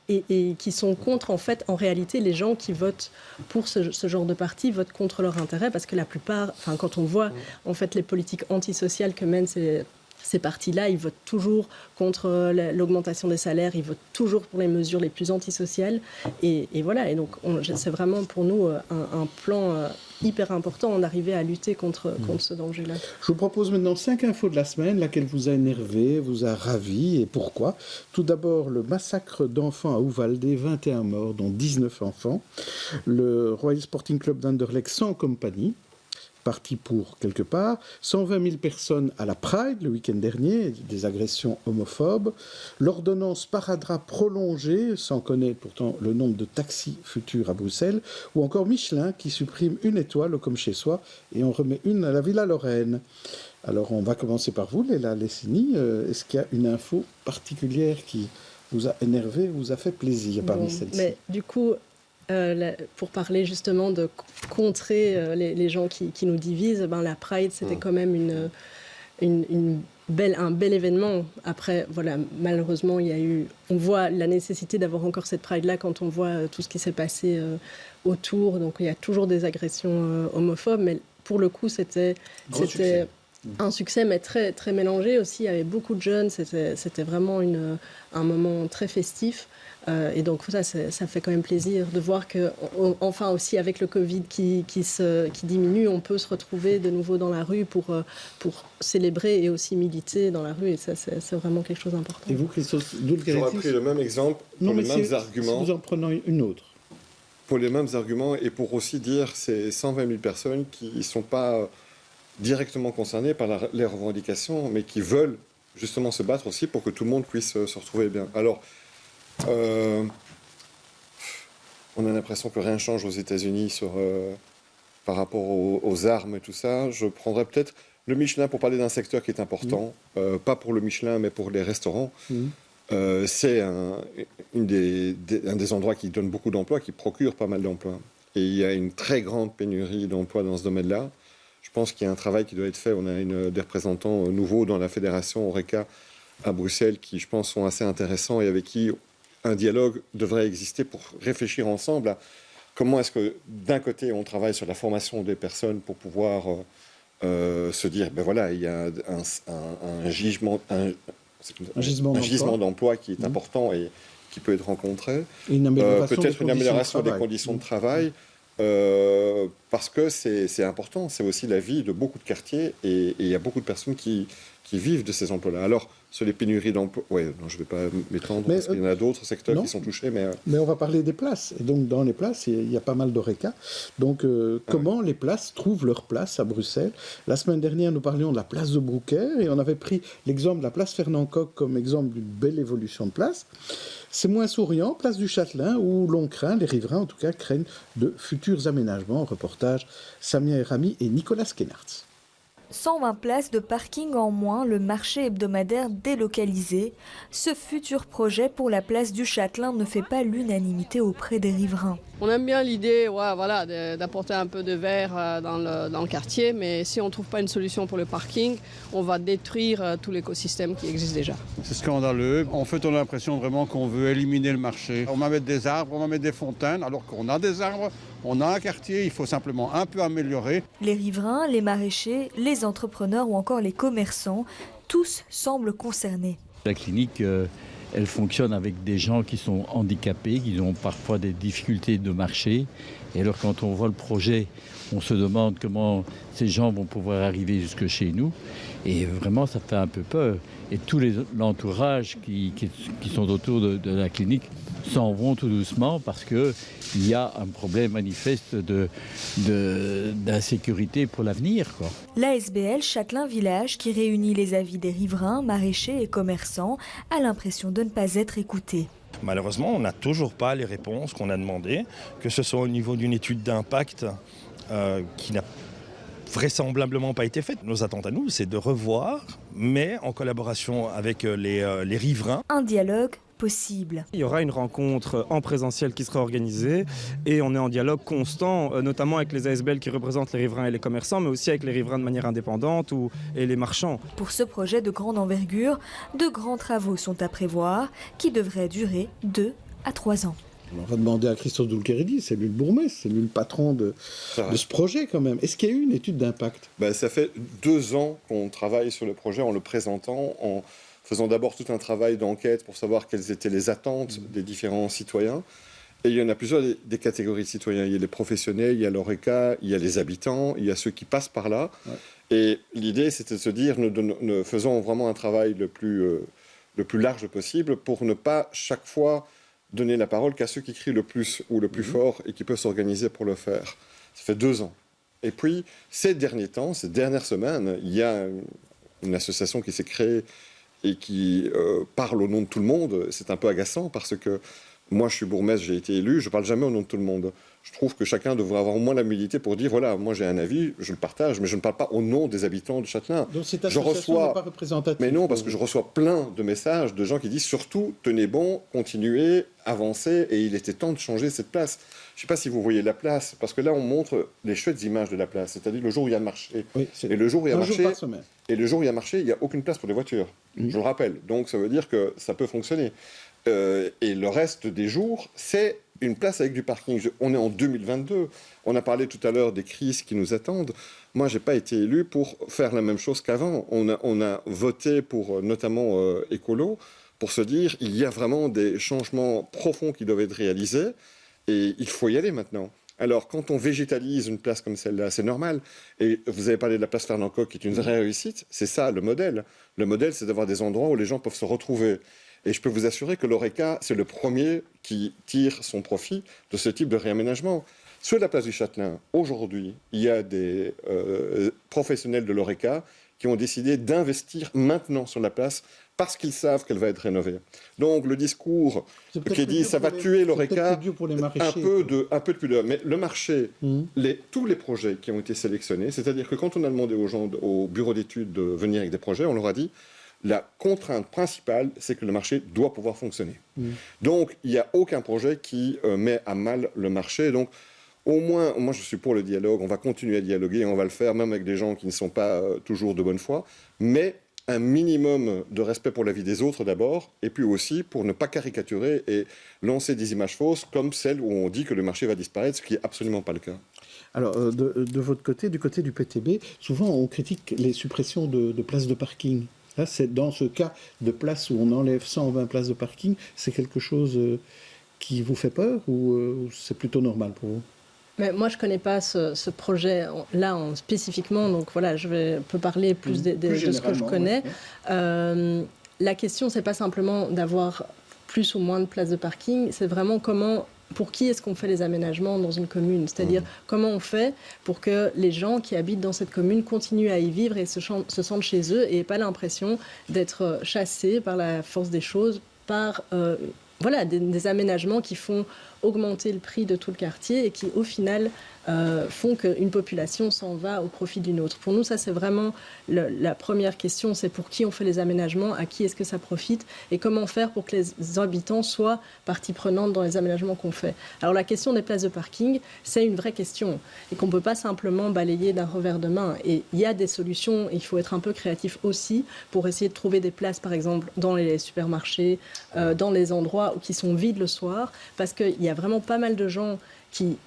et qui sont contre, en fait, en réalité, les gens qui votent pour ce genre de parti votent contre leur intérêt, parce que la plupart, enfin, quand on voit, en fait, les politiques antisociales que mènent ces partis-là, ils votent toujours contre l'augmentation des salaires, ils votent toujours pour les mesures les plus antisociales. Et voilà, et donc c'est vraiment pour nous un plan hyper important d'arriver à lutter contre ce danger-là. Je vous propose maintenant 5 infos de la semaine, laquelle vous a énervé, vous a ravi, et pourquoi. Tout d'abord, le massacre d'enfants à Uvalde, 21 morts, dont 19 enfants. Le Royal Sporting Club d'Anderlecht sans compagnie, parti pour quelque part, 120 000 personnes à la Pride le week-end dernier, des agressions homophobes, l'ordonnance Paradra prolongée, sans connaître pourtant le nombre de taxis futurs à Bruxelles, ou encore Michelin qui supprime une étoile comme chez soi et on remet une à la Villa Lorraine. Alors on va commencer par vous, Léla Lessini. Est-ce qu'il y a une info particulière qui vous a énervé, vous a fait plaisir parmi celles-ci? Mais du coup, pour parler justement de contrer les gens qui nous divisent, la Pride, c'était quand même un bel événement. Après, voilà, malheureusement, on voit la nécessité d'avoir encore cette Pride-là quand on voit tout ce qui s'est passé autour. Donc, il y a toujours des agressions homophobes, mais pour le coup, c'était un succès, mais très, très mélangé aussi. Il y avait beaucoup de jeunes. C'était vraiment un moment très festif. Et donc ça fait quand même plaisir de voir que, enfin aussi avec le Covid qui diminue, on peut se retrouver de nouveau dans la rue pour célébrer et aussi militer dans la rue. Et ça, c'est vraiment quelque chose d'important. Et vous, Christophe J'aurais pris le même exemple pour les mêmes arguments. Vous en prenez une autre. Pour les mêmes arguments et pour aussi dire ces 120 000 personnes qui ne sont pas directement concernées par les revendications, mais qui veulent justement se battre aussi pour que tout le monde puisse se retrouver bien. Alors, on a l'impression que rien ne change aux États-Unis par rapport aux armes et tout ça. Je prendrais peut-être le Michelin pour parler d'un secteur qui est important, pas pour le Michelin, mais pour les restaurants. C'est un des endroits qui donne beaucoup d'emplois, qui procure pas mal d'emplois. Et il y a une très grande pénurie d'emplois dans ce domaine-là. Je pense qu'il y a un travail qui doit être fait. On a des représentants nouveaux dans la fédération Horeca à Bruxelles qui, je pense, sont assez intéressants et avec qui un dialogue devrait exister pour réfléchir ensemble à comment est-ce que, d'un côté, on travaille sur la formation des personnes pour pouvoir se dire, ben voilà, il y a un gisement d'emploi qui est important et qui peut être rencontré. Peut-être une amélioration des conditions de travail, parce que c'est important. C'est aussi la vie de beaucoup de quartiers et il y a beaucoup de personnes qui vivent de ces emplois-là. Alors, sur les pénuries d'emplois, non, je ne vais pas m'étendre parce qu'il y en a d'autres secteurs qui sont touchés. Mais on va parler des places. Et donc, dans les places, il y a pas mal d'Horeca. Donc, comment les places trouvent leur place à Bruxelles? La semaine dernière, nous parlions de la place de Brouckère et on avait pris l'exemple de la place Fernand Coq comme exemple d'une belle évolution de place. C'est moins souriant, place du Châtelain, où l'on craint, les riverains en tout cas, craignent de futurs aménagements. Reportage Samia Erami et Nicolas Kenartz. 120 places de parking en moins, le marché hebdomadaire délocalisé. Ce futur projet pour la place du Châtelain ne fait pas l'unanimité auprès des riverains. On aime bien l'idée d'apporter un peu de verre dans le quartier, mais si on ne trouve pas une solution pour le parking, on va détruire tout l'écosystème qui existe déjà. C'est scandaleux. En fait, on a l'impression vraiment qu'on veut éliminer le marché. On va mettre des arbres, on va mettre des fontaines, alors qu'on a des arbres, on a un quartier, il faut simplement un peu améliorer. Les riverains, les maraîchers, les entrepreneurs ou encore les commerçants, tous semblent concernés. La clinique, elle fonctionne avec des gens qui sont handicapés, qui ont parfois des difficultés de marcher. Et alors quand on voit le projet, on se demande comment ces gens vont pouvoir arriver jusque chez nous. Et vraiment, ça fait un peu peur. et tout l'entourage qui sont autour de la clinique s'en vont tout doucement parce qu'il y a un problème manifeste d'insécurité pour l'avenir, quoi. L'ASBL Châtelain Village, qui réunit les avis des riverains, maraîchers et commerçants, a l'impression de ne pas être écouté. Malheureusement, on n'a toujours pas les réponses qu'on a demandées, que ce soit au niveau d'une étude d'impact qui n'a vraisemblablement pas été faite. Nos attentes à nous, c'est de revoir, mais en collaboration avec les riverains. Un dialogue possible. Il y aura une rencontre en présentiel qui sera organisée et on est en dialogue constant, notamment avec les ASBL qui représentent les riverains et les commerçants, mais aussi avec les riverains de manière indépendante et les marchands. Pour ce projet de grande envergure, de grands travaux sont à prévoir qui devraient durer 2 à 3 ans. On va demander à Christophe Doulkeridi, c'est lui le bourgmestre, c'est lui le patron de ce projet quand même. Est-ce qu'il y a eu une étude d'impact ? Ça fait 2 ans qu'on travaille sur le projet en le présentant, en faisant d'abord tout un travail d'enquête pour savoir quelles étaient les attentes des différents citoyens. Et il y en a plusieurs des catégories de citoyens. Il y a les professionnels, il y a l'ORECA, il y a les habitants, il y a ceux qui passent par là. Ouais. Et l'idée, c'était de se dire, nous faisons vraiment un travail le plus large possible pour ne pas chaque fois donner la parole qu'à ceux qui crient le plus ou le plus fort et qui peuvent s'organiser pour le faire. Ça fait 2 ans. Et puis, ces derniers temps, ces dernières semaines, il y a une association qui s'est créée et qui parle au nom de tout le monde. C'est un peu agaçant parce que moi, je suis bourgmestre, j'ai été élu, je ne parle jamais au nom de tout le monde. Je trouve que chacun devrait avoir au moins l'humilité pour dire, voilà, moi j'ai un avis, je le partage, mais je ne parle pas au nom des habitants de Châtelain. Donc cette association n'est pas représentative. Mais non, parce que je reçois plein de messages de gens qui disent, surtout, tenez bon, continuez, avancez, et il était temps de changer cette place. Je ne sais pas si vous voyez la place, parce que là, on montre les chouettes images de la place, c'est-à-dire le jour où il y a marché. Oui, et le jour où il y a marché, et le jour où il y a marché, il n'y a aucune place pour les voitures. Je le rappelle. Donc ça veut dire que ça peut fonctionner. Et le reste des jours, c'est une place avec du parking. On est en 2022. On a parlé tout à l'heure des crises qui nous attendent. Moi, je n'ai pas été élu pour faire la même chose qu'avant. On a voté pour, notamment Écolo, pour se dire il y a vraiment des changements profonds qui doivent être réalisés et il faut y aller maintenant. Alors, quand on végétalise une place comme celle-là, c'est normal. Et vous avez parlé de la place Fernand Coq, qui est une vraie réussite. C'est ça, le modèle. Le modèle, c'est d'avoir des endroits où les gens peuvent se retrouver. Et je peux vous assurer que l'ORECA, c'est le premier qui tire son profit de ce type de réaménagement. Sur la place du Châtelain, aujourd'hui, il y a des professionnels de l'ORECA qui ont décidé d'investir maintenant sur la place parce qu'ils savent qu'elle va être rénovée. Donc le discours qui dit ça va tuer l'ORECA, un peu de pudeur. Mais le marché, tous les projets qui ont été sélectionnés, c'est-à-dire que quand on a demandé aux gens au bureau d'études de venir avec des projets, on leur a dit la contrainte principale, c'est que le marché doit pouvoir fonctionner. Donc il n'y a aucun projet qui met à mal le marché. Donc au moins, moi je suis pour le dialogue, on va continuer à dialoguer, et on va le faire même avec des gens qui ne sont pas toujours de bonne foi, mais un minimum de respect pour la vie des autres d'abord, et puis aussi pour ne pas caricaturer et lancer des images fausses comme celles où on dit que le marché va disparaître, ce qui n'est absolument pas le cas. Alors, de votre côté, du côté du PTB, souvent on critique les suppressions de places de parking. Là, c'est dans ce cas de places où on enlève 120 places de parking, c'est quelque chose qui vous fait peur ou c'est plutôt normal pour vous ? Mais moi, je ne connais pas ce projet-là spécifiquement, donc voilà, je peux parler plus de ce que je connais. Oui. La question, ce n'est pas simplement d'avoir plus ou moins de places de parking, c'est vraiment pour qui est-ce qu'on fait les aménagements dans une commune ? C'est-à-dire comment on fait pour que les gens qui habitent dans cette commune continuent à y vivre et se sentent chez eux et n'aient pas l'impression d'être chassés par la force des choses, par des aménagements qui font augmenter le prix de tout le quartier et qui, au final, font qu'une population s'en va au profit d'une autre. Pour nous, ça, c'est vraiment la première question, c'est pour qui on fait les aménagements, à qui est-ce que ça profite et comment faire pour que les habitants soient partie prenante dans les aménagements qu'on fait. Alors, la question des places de parking, c'est une vraie question et qu'on ne peut pas simplement balayer d'un revers de main. Et il y a des solutions, et il faut être un peu créatif aussi pour essayer de trouver des places, par exemple, dans les supermarchés, dans les endroits qui sont vides le soir, parce qu'il y a vraiment pas mal de gens qui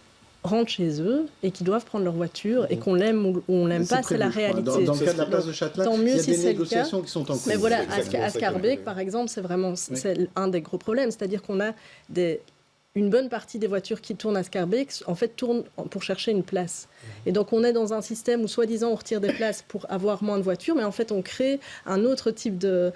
rentrent chez eux et qui doivent prendre leur voiture et qu'on l'aime ou on l'aime pas, c'est la réalité. Dans le cas de la place de Châtelain, il y a des négociations qui sont en cours. Mais voilà, à Scarbeck, par exemple, c'est un des gros problèmes. C'est-à-dire qu'on a des une bonne partie des voitures qui tournent à Schaerbeek, en fait, tournent pour chercher une place. Et donc, on est dans un système où, soi-disant, on retire des places pour avoir moins de voitures, mais en fait, on crée un autre type de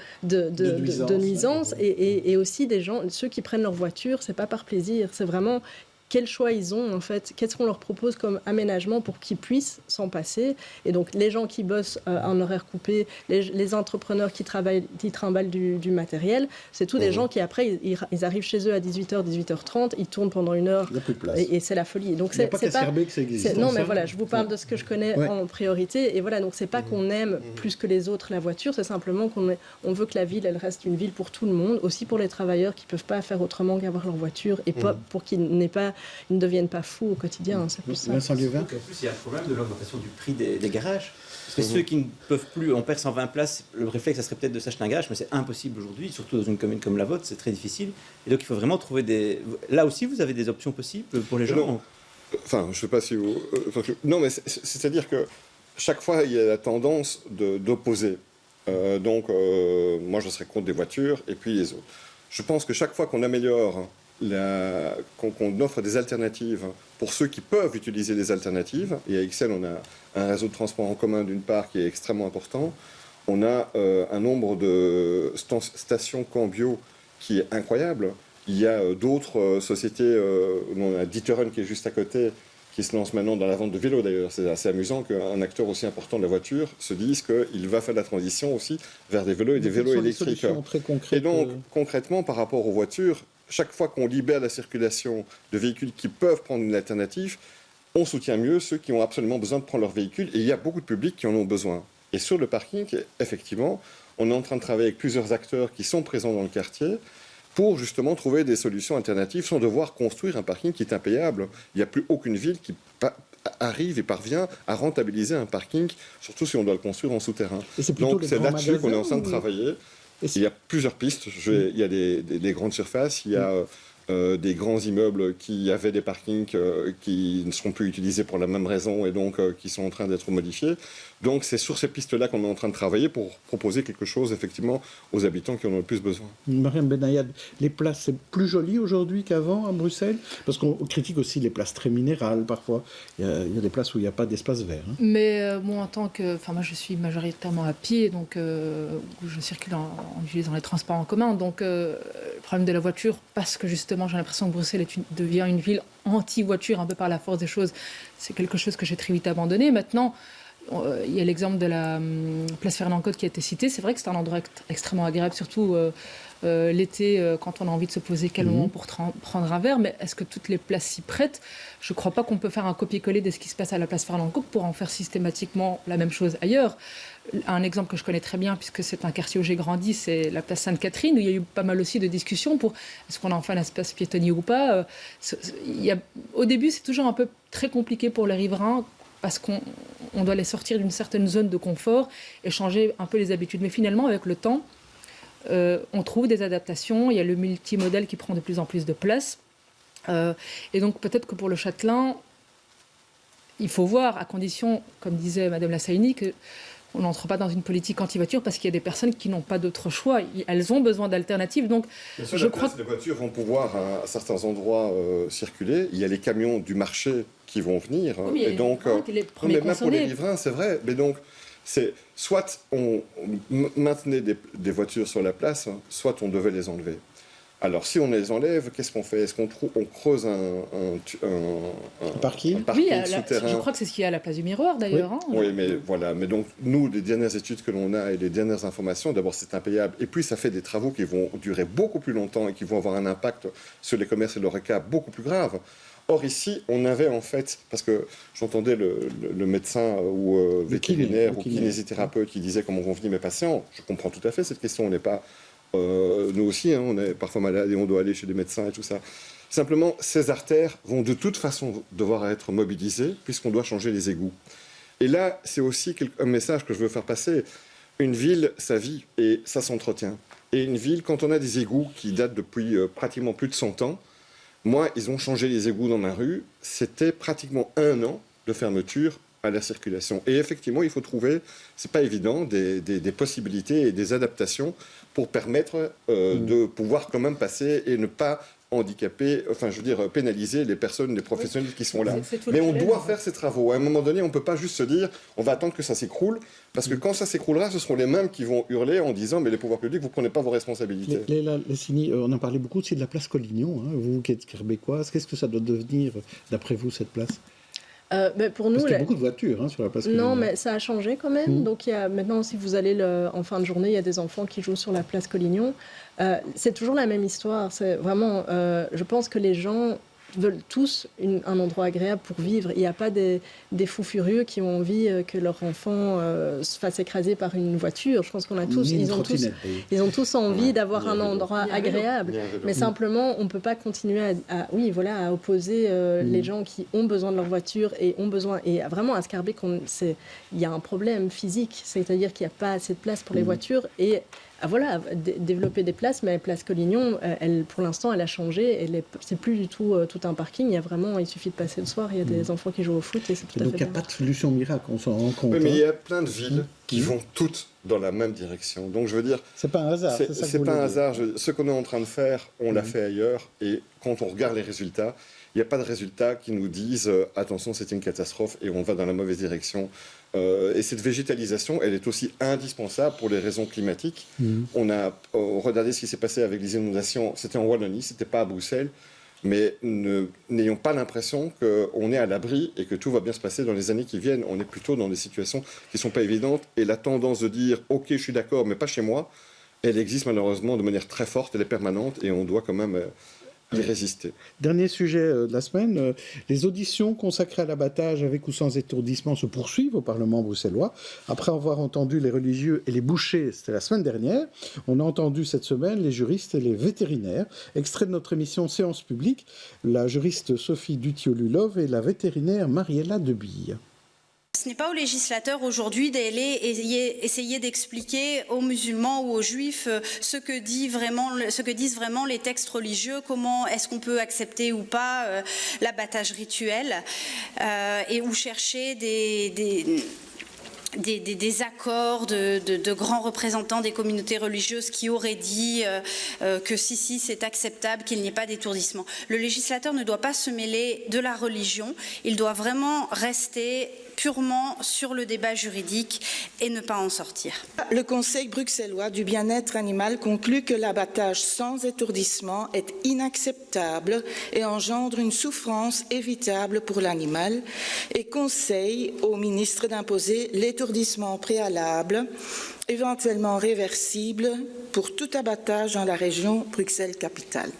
nuisance. Et aussi, ceux qui prennent leur voiture, c'est pas par plaisir, c'est vraiment... Quel choix ils ont, en fait, qu'est-ce qu'on leur propose comme aménagement pour qu'ils puissent s'en passer. Et donc, les gens qui bossent en horaire coupé, les entrepreneurs qui trimballent du matériel, c'est tous des gens qui, après, ils arrivent chez eux à 18h, 18h30, ils tournent pendant 1 heure. Il n'y a plus de place. Et c'est la folie. Donc, il n'y a pas qu'à Schaerbeek que ça existe. Non, mais voilà, je vous parle de ce que je connais en priorité. Et voilà, donc, c'est pas qu'on aime plus que les autres la voiture, c'est simplement qu'on veut que la ville, elle reste une ville pour tout le monde, aussi pour les travailleurs qui ne peuvent pas faire autrement qu'avoir leur voiture, et pas pour qu'ils ne deviennent pas fous au quotidien. C'est plus ça. Vincent Liévin. En plus, il y a le problème de l'augmentation du prix des garages. Parce que ceux qui ne peuvent plus, on perd 120 places, le réflexe, ça serait peut-être de s'acheter un garage, mais c'est impossible aujourd'hui, surtout dans une commune comme la vôtre, c'est très difficile. Et donc, il faut vraiment trouver des... Là aussi, vous avez des options possibles pour les gens. Enfin, je ne sais pas si vous... non, mais c'est-à-dire que chaque fois, il y a la tendance d'opposer. Moi, je serais contre des voitures, et puis les autres. Je pense que chaque fois qu'on améliore... qu'on offre des alternatives pour ceux qui peuvent utiliser les alternatives. Et à Ixelles, on a un réseau de transport en commun d'une part qui est extrêmement important. On a un nombre de stations Cambio qui est incroyable. Il y a d'autres sociétés, on a D'Ieteren qui est juste à côté, qui se lance maintenant dans la vente de vélos d'ailleurs. C'est assez amusant qu'un acteur aussi important de la voiture se dise qu'il va faire la transition aussi vers des vélos et des vélos électriques. Très concrètes. Et donc, concrètement, par rapport aux voitures, chaque fois qu'on libère la circulation de véhicules qui peuvent prendre une alternative, on soutient mieux ceux qui ont absolument besoin de prendre leur véhicule. Et il y a beaucoup de publics qui en ont besoin. Et sur le parking, effectivement, on est en train de travailler avec plusieurs acteurs qui sont présents dans le quartier pour justement trouver des solutions alternatives sans devoir construire un parking qui est impayable. Il n'y a plus aucune ville qui arrive et parvient à rentabiliser un parking, surtout si on doit le construire en souterrain. Donc c'est là-dessus qu'on est en train de travailler. Il y a plusieurs pistes. Il y a des grandes surfaces, il y a des grands immeubles qui avaient des parkings qui ne seront plus utilisés pour la même raison et donc qui sont en train d'être modifiés. Donc c'est sur ces pistes-là qu'on est en train de travailler pour proposer quelque chose effectivement aux habitants qui en ont le plus besoin. Mariam Benayad, les places, c'est plus joli aujourd'hui qu'avant à Bruxelles? Parce qu'on critique aussi les places très minérales parfois. Il y a des places où il n'y a pas d'espace vert. Hein. Mais moi, moi je suis majoritairement à pied, donc je circule en utilisant les transports en commun. Donc le problème de la voiture, parce que justement j'ai l'impression que Bruxelles devient une ville anti-voiture un peu par la force des choses, c'est quelque chose que j'ai très vite abandonné. Maintenant, il y a l'exemple de la place Fernand-Côte qui a été cité. C'est vrai que c'est un endroit extrêmement agréable, surtout l'été, quand on a envie de se poser calmement pour prendre un verre. Mais est-ce que toutes les places s'y prêtent? Je ne crois pas qu'on peut faire un copier-coller de ce qui se passe à la place Fernand-Côte pour en faire systématiquement la même chose ailleurs. Un exemple que je connais très bien, puisque c'est un quartier où j'ai grandi, c'est la place Sainte-Catherine, où il y a eu pas mal aussi de discussions pour est-ce qu'on en fait un espace piétonnier ou pas. Au début, c'est toujours un peu très compliqué pour les riverains, parce qu'on doit les sortir d'une certaine zone de confort et changer un peu les habitudes. Mais finalement, avec le temps, on trouve des adaptations. Il y a le multimodèle qui prend de plus en plus de place. Et donc, peut-être que pour le Châtelain, il faut voir, à condition, comme disait Madame Lassaini, qu'on n'entre pas dans une politique anti-voiture parce qu'il y a des personnes qui n'ont pas d'autre choix. Elles ont besoin d'alternatives. Donc, je crois que les voitures vont pouvoir, à certains endroits, circuler. Il y a les camions du marché qui vont venir. Oui, et donc, mais même pour les riverains, c'est vrai. Mais donc, c'est soit on maintenait des voitures sur la place, soit on devait les enlever. Alors, si on les enlève, qu'est-ce qu'on fait? Est-ce qu'on creuse un parking, souterrain? Je crois que c'est ce qu'il y a à la place du Miroir, d'ailleurs. Oui, mais voilà. Mais donc, nous, les dernières études que l'on a et les dernières informations, d'abord, c'est impayable. Et puis, ça fait des travaux qui vont durer beaucoup plus longtemps et qui vont avoir un impact sur les commerces et l'ORECA beaucoup plus grave. Or, ici, on avait en fait, parce que j'entendais le médecin ou vétérinaire ou kinésithérapeute qui disait comment vont venir mes patients. Je comprends tout à fait cette question. On n'est pas... nous aussi, on est parfois malades et on doit aller chez des médecins et tout ça. Simplement, ces artères vont de toute façon devoir être mobilisées puisqu'on doit changer les égouts. Et là, c'est aussi un message que je veux faire passer. Une ville, ça vit et ça s'entretient. Et une ville, quand on a des égouts qui datent depuis pratiquement plus de 100 ans, moi, ils ont changé les égouts dans ma rue, c'était pratiquement 1 an de fermeture à la circulation. Et effectivement, il faut trouver, c'est pas évident, des possibilités et des adaptations pour permettre de pouvoir quand même passer et ne pas handicaper, pénaliser les personnes, les professionnels qui sont là. Mais on doit faire ces travaux. À un moment donné, on ne peut pas juste se dire on va attendre que ça s'écroule, parce que quand ça s'écroulera, ce seront les mêmes qui vont hurler en disant mais les pouvoirs publics, vous ne prenez pas vos responsabilités. Léla Lessini, on en parlait beaucoup aussi de la place Collignon. Vous qui êtes québécoise, qu'est-ce que ça doit devenir, d'après vous, cette place ? Pour nous, parce qu'il y a beaucoup de voitures sur la place Collignon. Non, mais ça a changé quand même. Donc maintenant, si vous allez en fin de journée, il y a des enfants qui jouent sur la place Collignon. C'est toujours la même histoire. C'est vraiment, je pense que les gens veulent tous un endroit agréable pour vivre. Il n'y a pas des fous furieux qui ont envie que leur enfant se fasse écraser par une voiture. Je pense qu'on a tous, ils ont tous envie d'avoir un endroit agréable. Mais simplement, on ne peut pas continuer à opposer les gens qui ont besoin de leur voiture et ont besoin. Et vraiment, à Scarbeck, il y a un problème physique, c'est-à-dire qu'il n'y a pas assez de place pour les voitures et développer des places, mais la place Collignon, pour l'instant, elle a changé. C'est plus du tout tout un parking. Il suffit de passer le soir, il y a des enfants qui jouent au foot et c'est tout à fait donc il n'y a pas de solution miracle, on s'en rend compte. Oui, mais il y a plein de villes qui vont toutes dans la même direction. Donc je veux dire, c'est pas un hasard. C'est pas un hasard. Ce qu'on est en train de faire, on l'a fait ailleurs. Et quand on regarde les résultats, il n'y a pas de résultats qui nous disent attention, c'est une catastrophe et on va dans la mauvaise direction. Et cette végétalisation, elle est aussi indispensable pour les raisons climatiques. On a regardé ce qui s'est passé avec les inondations. C'était en Wallonie, c'était pas à Bruxelles. Mais n'ayons pas l'impression qu'on est à l'abri et que tout va bien se passer dans les années qui viennent. On est plutôt dans des situations qui ne sont pas évidentes. Et la tendance de dire « Ok, je suis d'accord, mais pas chez moi », elle existe malheureusement de manière très forte, elle est permanente et on doit quand même y résister. Dernier sujet de la semaine, les auditions consacrées à l'abattage avec ou sans étourdissement se poursuivent au Parlement bruxellois. Après avoir entendu les religieux et les bouchers, c'était la semaine dernière, on a entendu cette semaine les juristes et les vétérinaires. Extrait de notre émission Séance publique, la juriste Sophie Duthiault-Lulov et la vétérinaire Mariella Debille. Ce n'est pas aux législateurs aujourd'hui d'aller essayer d'expliquer aux musulmans ou aux juifs ce que disent vraiment les textes religieux, comment est-ce qu'on peut accepter ou pas l'abattage rituel ou chercher des accords de grands représentants des communautés religieuses qui auraient dit que si c'est acceptable, qu'il n'y ait pas d'étourdissement. Le législateur ne doit pas se mêler de la religion, il doit vraiment rester purement sur le débat juridique et ne pas en sortir. Le Conseil bruxellois du bien-être animal conclut que l'abattage sans étourdissement est inacceptable et engendre une souffrance évitable pour l'animal et conseille au ministre d'imposer l'étourdissement préalable, éventuellement réversible, pour tout abattage dans la région Bruxelles-Capitale.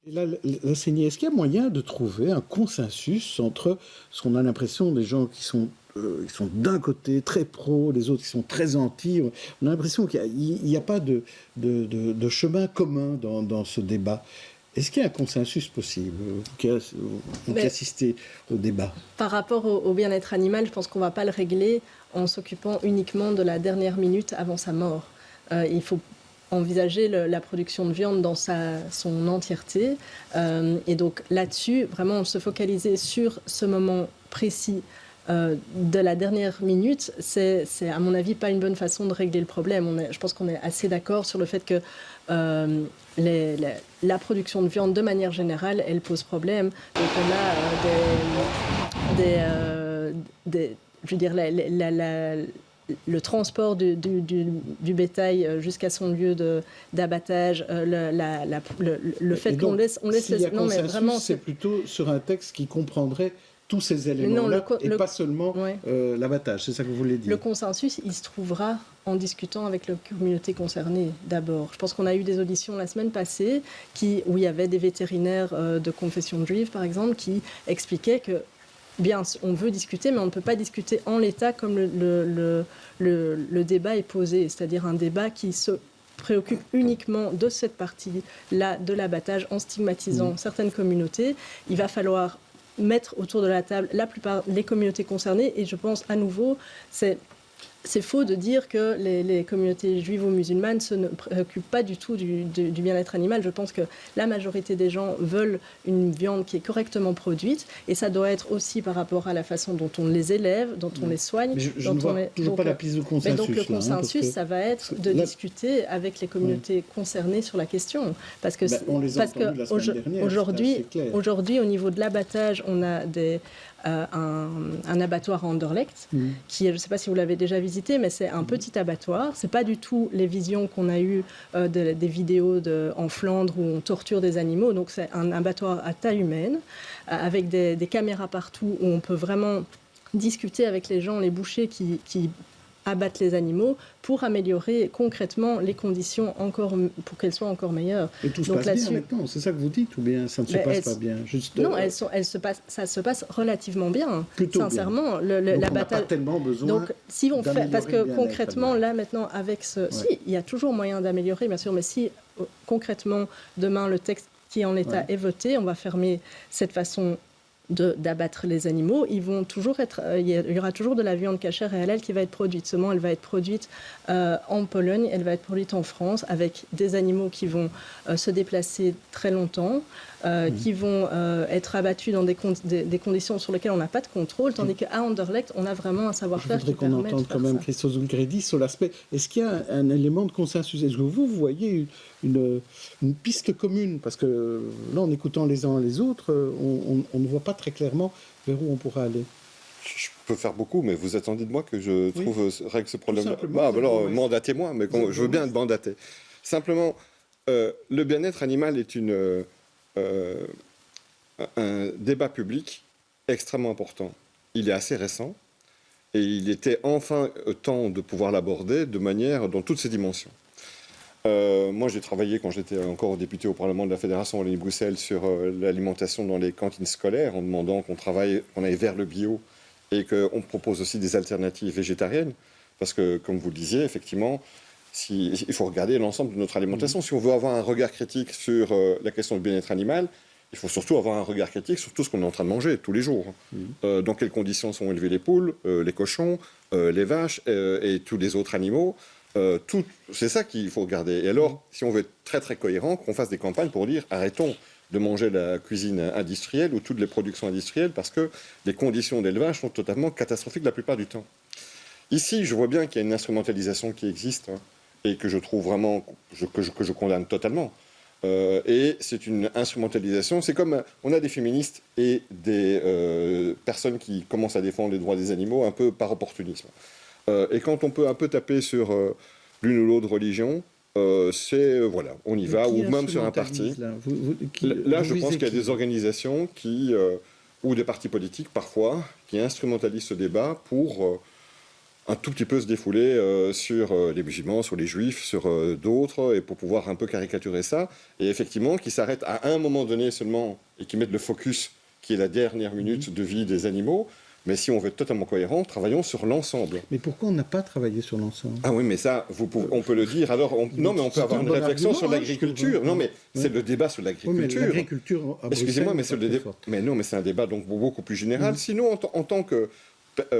Là, est-ce qu'il y a moyen de trouver un consensus entre ce qu'on a l'impression des gens qui sont d'un côté très pro, les autres qui sont très anti. On a l'impression qu'il n'y a pas de chemin commun dans ce débat. Est-ce qu'il y a un consensus possible? Vous qui assistez au débat. Par rapport au bien-être animal, je pense qu'on ne va pas le régler en s'occupant uniquement de la dernière minute avant sa mort. Il faut envisager la production de viande dans son entièreté. Et donc là-dessus, vraiment se focaliser sur ce moment précis de la dernière minute, c'est à mon avis pas une bonne façon de régler le problème. Je pense qu'on est assez d'accord sur le fait que la production de viande de manière générale, elle pose problème. Donc on a je veux dire, le transport du bétail jusqu'à son lieu d'abattage, le fait qu'on laisse les... Non, mais vraiment, c'est plutôt sur un texte qui comprendrait tous ces éléments-là et pas seulement l'abattage, c'est ça que vous voulez dire. Le consensus, il se trouvera en discutant avec la communauté concernée d'abord. Je pense qu'on a eu des auditions la semaine passée où il y avait des vétérinaires de confession juive, par exemple, qui expliquaient que bien, on veut discuter, mais on ne peut pas discuter en l'état comme le débat est posé, c'est-à-dire un débat qui se préoccupe uniquement de cette partie-là de l'abattage en stigmatisant certaines communautés. Il va falloir mettre autour de la table la plupart des communautés concernées et je pense à nouveau, c'est c'est faux de dire que les communautés juives ou musulmanes ne préoccupent pas du tout du bien-être animal. Je pense que la majorité des gens veulent une viande qui est correctement produite, et ça doit être aussi par rapport à la façon dont on les élève, dont on les soigne. Mais je ne vois toujours pas la piste de consensus. Mais donc le consensus, ça va être de discuter avec les communautés concernées sur la question. Parce que, on les a entendus la semaine dernière, aujourd'hui, au niveau de l'abattage, on a un abattoir à Anderlecht, qui, je ne sais pas si vous l'avez déjà visité, mais c'est un petit abattoir. Ce n'est pas du tout les visions qu'on a eues des vidéos en Flandre où on torture des animaux. Donc c'est un abattoir à taille humaine, avec des caméras partout, où on peut vraiment discuter avec les gens, les bouchers qui abattent les animaux, pour améliorer concrètement les conditions pour qu'elles soient encore meilleures. Et tout se passe bien maintenant, c'est ça que vous dites, ou bien ça ne se passe pas bien? Non, ça se passe relativement bien. Plutôt sincèrement, bien. Donc l'abattage. on n'a pas tellement besoin. Donc si on fait, parce que concrètement, animal. là maintenant, avec si, il y a toujours moyen d'améliorer, bien sûr, mais si concrètement demain le texte qui est en l'état est voté, on va fermer cette façon d'abattre les animaux. Ils vont toujours être, il y aura toujours de la viande cachère et halal qui va être produite. Seulement, elle va être produite en Pologne, elle va être produite en France, avec des animaux qui vont se déplacer très longtemps, qui vont être abattus dans des conditions sur lesquelles on n'a pas de contrôle, tandis qu'à Anderlecht, on a vraiment un savoir-faire qui permet de faire ça. Je voudrais qu'on entende quand même Christos Zulgredis sur l'aspect. Est-ce qu'il y a un élément de consensus? Est-ce que vous voyez une piste commune? Parce que là, en écoutant les uns les autres, on ne voit pas très clairement vers où on pourra aller. Je peux faire beaucoup, mais vous attendez de moi que je règle ce problème-là. Alors, mandatez-moi, mais je veux bien être mandaté. Simplement, le bien-être animal est un débat public extrêmement important. Il est assez récent, et il était enfin temps de pouvoir l'aborder dans toutes ses dimensions. Moi, j'ai travaillé quand j'étais encore député au Parlement de la Fédération Wallonie-Bruxelles sur l'alimentation dans les cantines scolaires, en demandant qu'on aille vers le bio et qu'on propose aussi des alternatives végétariennes. Parce que, comme vous le disiez, effectivement, il faut regarder l'ensemble de notre alimentation. Si on veut avoir un regard critique sur la question du bien-être animal, il faut surtout avoir un regard critique sur tout ce qu'on est en train de manger tous les jours. Dans quelles conditions sont élevées les poules, les cochons, les vaches et tous les autres animaux. C'est ça qu'il faut regarder. Et alors, si on veut être très très cohérent, qu'on fasse des campagnes pour dire arrêtons de manger la cuisine industrielle ou toutes les productions industrielles parce que les conditions d'élevage sont totalement catastrophiques la plupart du temps. Ici, je vois bien qu'il y a une instrumentalisation qui existe et que je trouve vraiment que je condamne totalement. Et c'est une instrumentalisation. C'est comme on a des féministes et des personnes qui commencent à défendre les droits des animaux un peu par opportunisme. Et quand on peut un peu taper sur l'une ou l'autre religion, voilà, on y va, ou même sur un parti. Là, je pense qu'il y a des organisations ou des partis politiques parfois, qui instrumentalisent ce débat pour un tout petit peu se défouler sur les musulmans, sur les juifs, sur d'autres, et pour pouvoir un peu caricaturer ça. Et effectivement, qui s'arrêtent à un moment donné seulement, et qui mettent le focus, qui est la dernière minute de vie des animaux. Mais si on veut être totalement cohérent, travaillons sur l'ensemble. Mais pourquoi on n'a pas travaillé sur l'ensemble? Ah oui, mais ça, on peut le dire. Alors, non, mais on peut avoir une réflexion sur l'agriculture. Non, mais c'est le débat sur l'agriculture. Oui, l'agriculure, excusez-moi, mais c'est le débat. Mais non, mais c'est un débat donc beaucoup plus général. Sinon, en tant que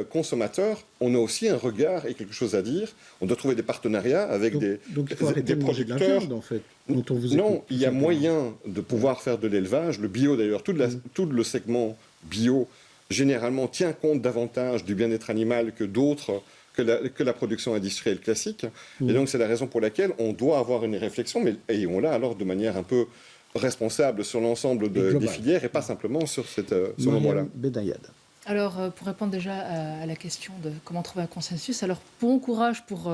consommateur, on a aussi un regard et quelque chose à dire. On doit trouver des partenariats avec des producteurs. De la viande, en fait, non, il y a moyen de pouvoir faire de l'élevage, le bio d'ailleurs, tout le segment bio. Généralement tient compte davantage du bien-être animal que d'autres, que la production industrielle classique. Et donc c'est la raison pour laquelle on doit avoir une réflexion, et on l'a alors de manière un peu responsable sur l'ensemble des filières et pas simplement sur ce moment-là. Bédayad. Alors pour répondre déjà à la question de comment trouver un consensus, alors bon courage pour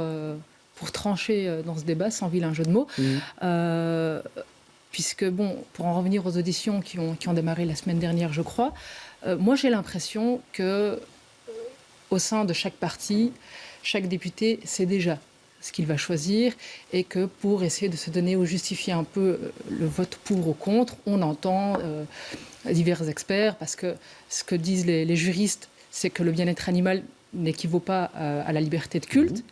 trancher dans ce débat, sans vilain jeu de mots. Puisque, pour en revenir aux auditions qui ont démarré la semaine dernière, je crois, moi j'ai l'impression que au sein de chaque parti, chaque député sait déjà ce qu'il va choisir et que pour essayer de se donner ou justifier un peu le vote pour ou contre, on entend divers experts, parce que ce que disent les juristes, c'est que le bien-être animal n'équivaut pas à la liberté de culte.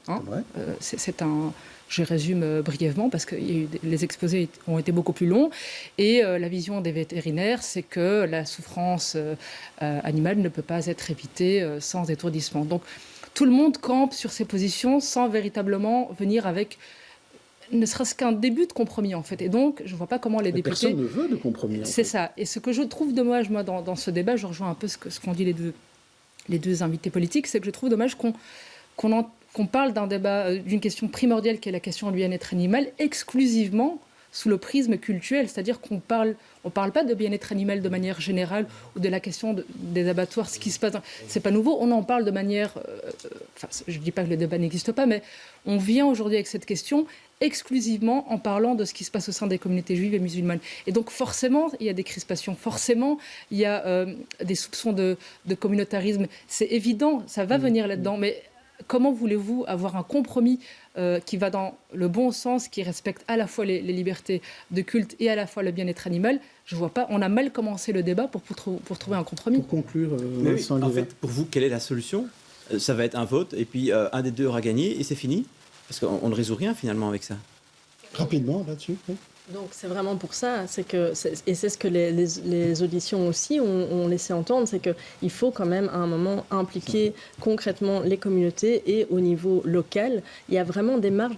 Je résume brièvement parce que les exposés ont été beaucoup plus longs. Et la vision des vétérinaires, c'est que la souffrance animale ne peut pas être évitée sans étourdissement. Donc tout le monde campe sur ses positions sans véritablement venir avec ne serait-ce qu'un début de compromis en fait. Et donc, je ne vois pas comment les députés... Personne ne veut de compromis. C'est ça. Et ce que je trouve dommage, moi, dans ce débat, je rejoins un peu ce qu'ont dit les deux invités politiques, c'est que je trouve dommage qu'on parle d'un débat, d'une question primordiale qui est la question du bien-être animal, exclusivement sous le prisme cultuel, c'est-à-dire qu'on parle pas de bien-être animal de manière générale ou de la question des abattoirs, ce qui se passe. C'est pas nouveau, on en parle de manière... je ne dis pas que le débat n'existe pas, mais on vient aujourd'hui avec cette question exclusivement en parlant de ce qui se passe au sein des communautés juives et musulmanes. Et donc forcément, il y a des crispations, forcément, il y a des soupçons de communautarisme. C'est évident, ça va venir là-dedans, mais comment voulez-vous avoir un compromis qui va dans le bon sens, qui respecte à la fois les libertés de culte et à la fois le bien-être animal? Je ne vois pas, on a mal commencé le débat pour trouver un compromis. Pour conclure, en fait, pour vous, quelle est la solution? Ça va être un vote, et puis un des deux aura gagné, et c'est fini? Parce qu'on ne résout rien finalement avec ça. Rapidement là-dessus. Oui. Donc c'est vraiment pour ça, et c'est ce que les auditions aussi ont laissé entendre, c'est qu'il faut quand même à un moment impliquer concrètement les communautés et au niveau local. Il y a vraiment des marges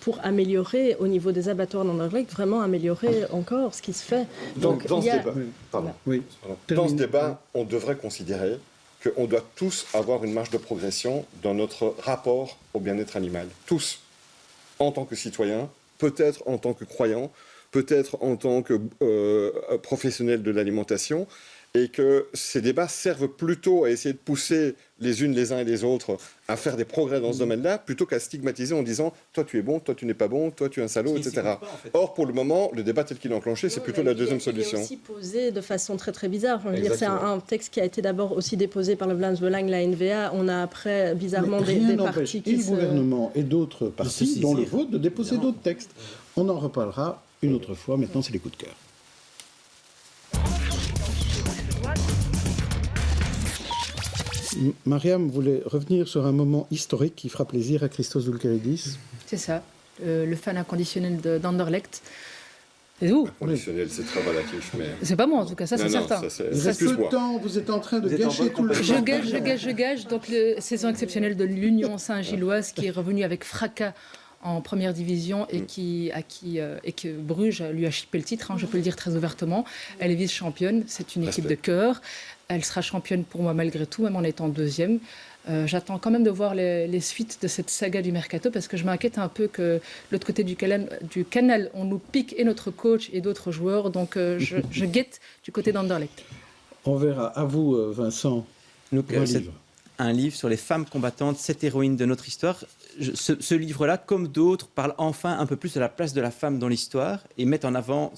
pour améliorer au niveau des abattoirs d'Anderlecht, vraiment améliorer encore ce qui se fait. Donc dans ce débat, on devrait considérer qu'on doit tous avoir une marge de progression dans notre rapport au bien-être animal. Tous, en tant que citoyens, peut-être en tant que croyants, peut-être en tant que professionnels de l'alimentation, et que ces débats servent plutôt à essayer de pousser les unes, les uns et les autres à faire des progrès dans ce domaine-là, plutôt qu'à stigmatiser en disant « toi tu es bon, toi tu n'es pas bon, toi tu es un salaud », etc. Or, pour le moment, le débat tel qu'il est enclenché, c'est plutôt la deuxième solution. Il est aussi posé de façon très très bizarre. Je veux dire, c'est un texte qui a été d'abord aussi déposé par le Vlaams Belang, la NVA. On a après, bizarrement, des partis qui le gouvernement et d'autres partis, dont le vote, de déposer d'autres textes. On en reparlera une autre fois. Maintenant, c'est les coups de cœur. Mariam voulait revenir sur un moment historique qui fera plaisir à Christos Zoulkeridis. C'est ça, le fan inconditionnel d'Anderlecht. C'est où? Inconditionnel, c'est très relatif, mais... C'est pas moi en tout cas, ça c'est certain. Il reste peu de temps, vous êtes en train de gâcher tout le temps. Je gage. Donc la saison exceptionnelle de l'Union Saint-Gilloise qui est revenue avec fracas en première division et que Bruges lui a chippé le titre, je peux le dire très ouvertement. Elle est vice-championne, c'est une équipe de cœur. Elle sera championne pour moi malgré tout, même en étant deuxième. J'attends quand même de voir les suites de cette saga du Mercato parce que je m'inquiète un peu que de l'autre côté du canal, on nous pique et notre coach et d'autres joueurs. Donc je guette du côté d'Anderlecht. On verra. À vous, Vincent. Un livre sur les femmes combattantes, 7 héroïnes de notre histoire. Ce livre-là, comme d'autres, parle enfin un peu plus de la place de la femme dans l'histoire et met en avant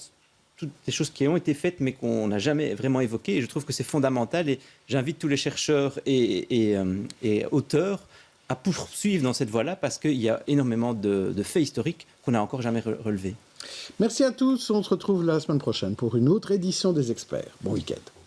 toutes les choses qui ont été faites mais qu'on n'a jamais vraiment évoquées. Et je trouve que c'est fondamental et j'invite tous les chercheurs et auteurs à poursuivre dans cette voie-là parce qu'il y a énormément de faits historiques qu'on n'a encore jamais relevés. Merci à tous. On se retrouve la semaine prochaine pour une autre édition des Experts. Bon week-end.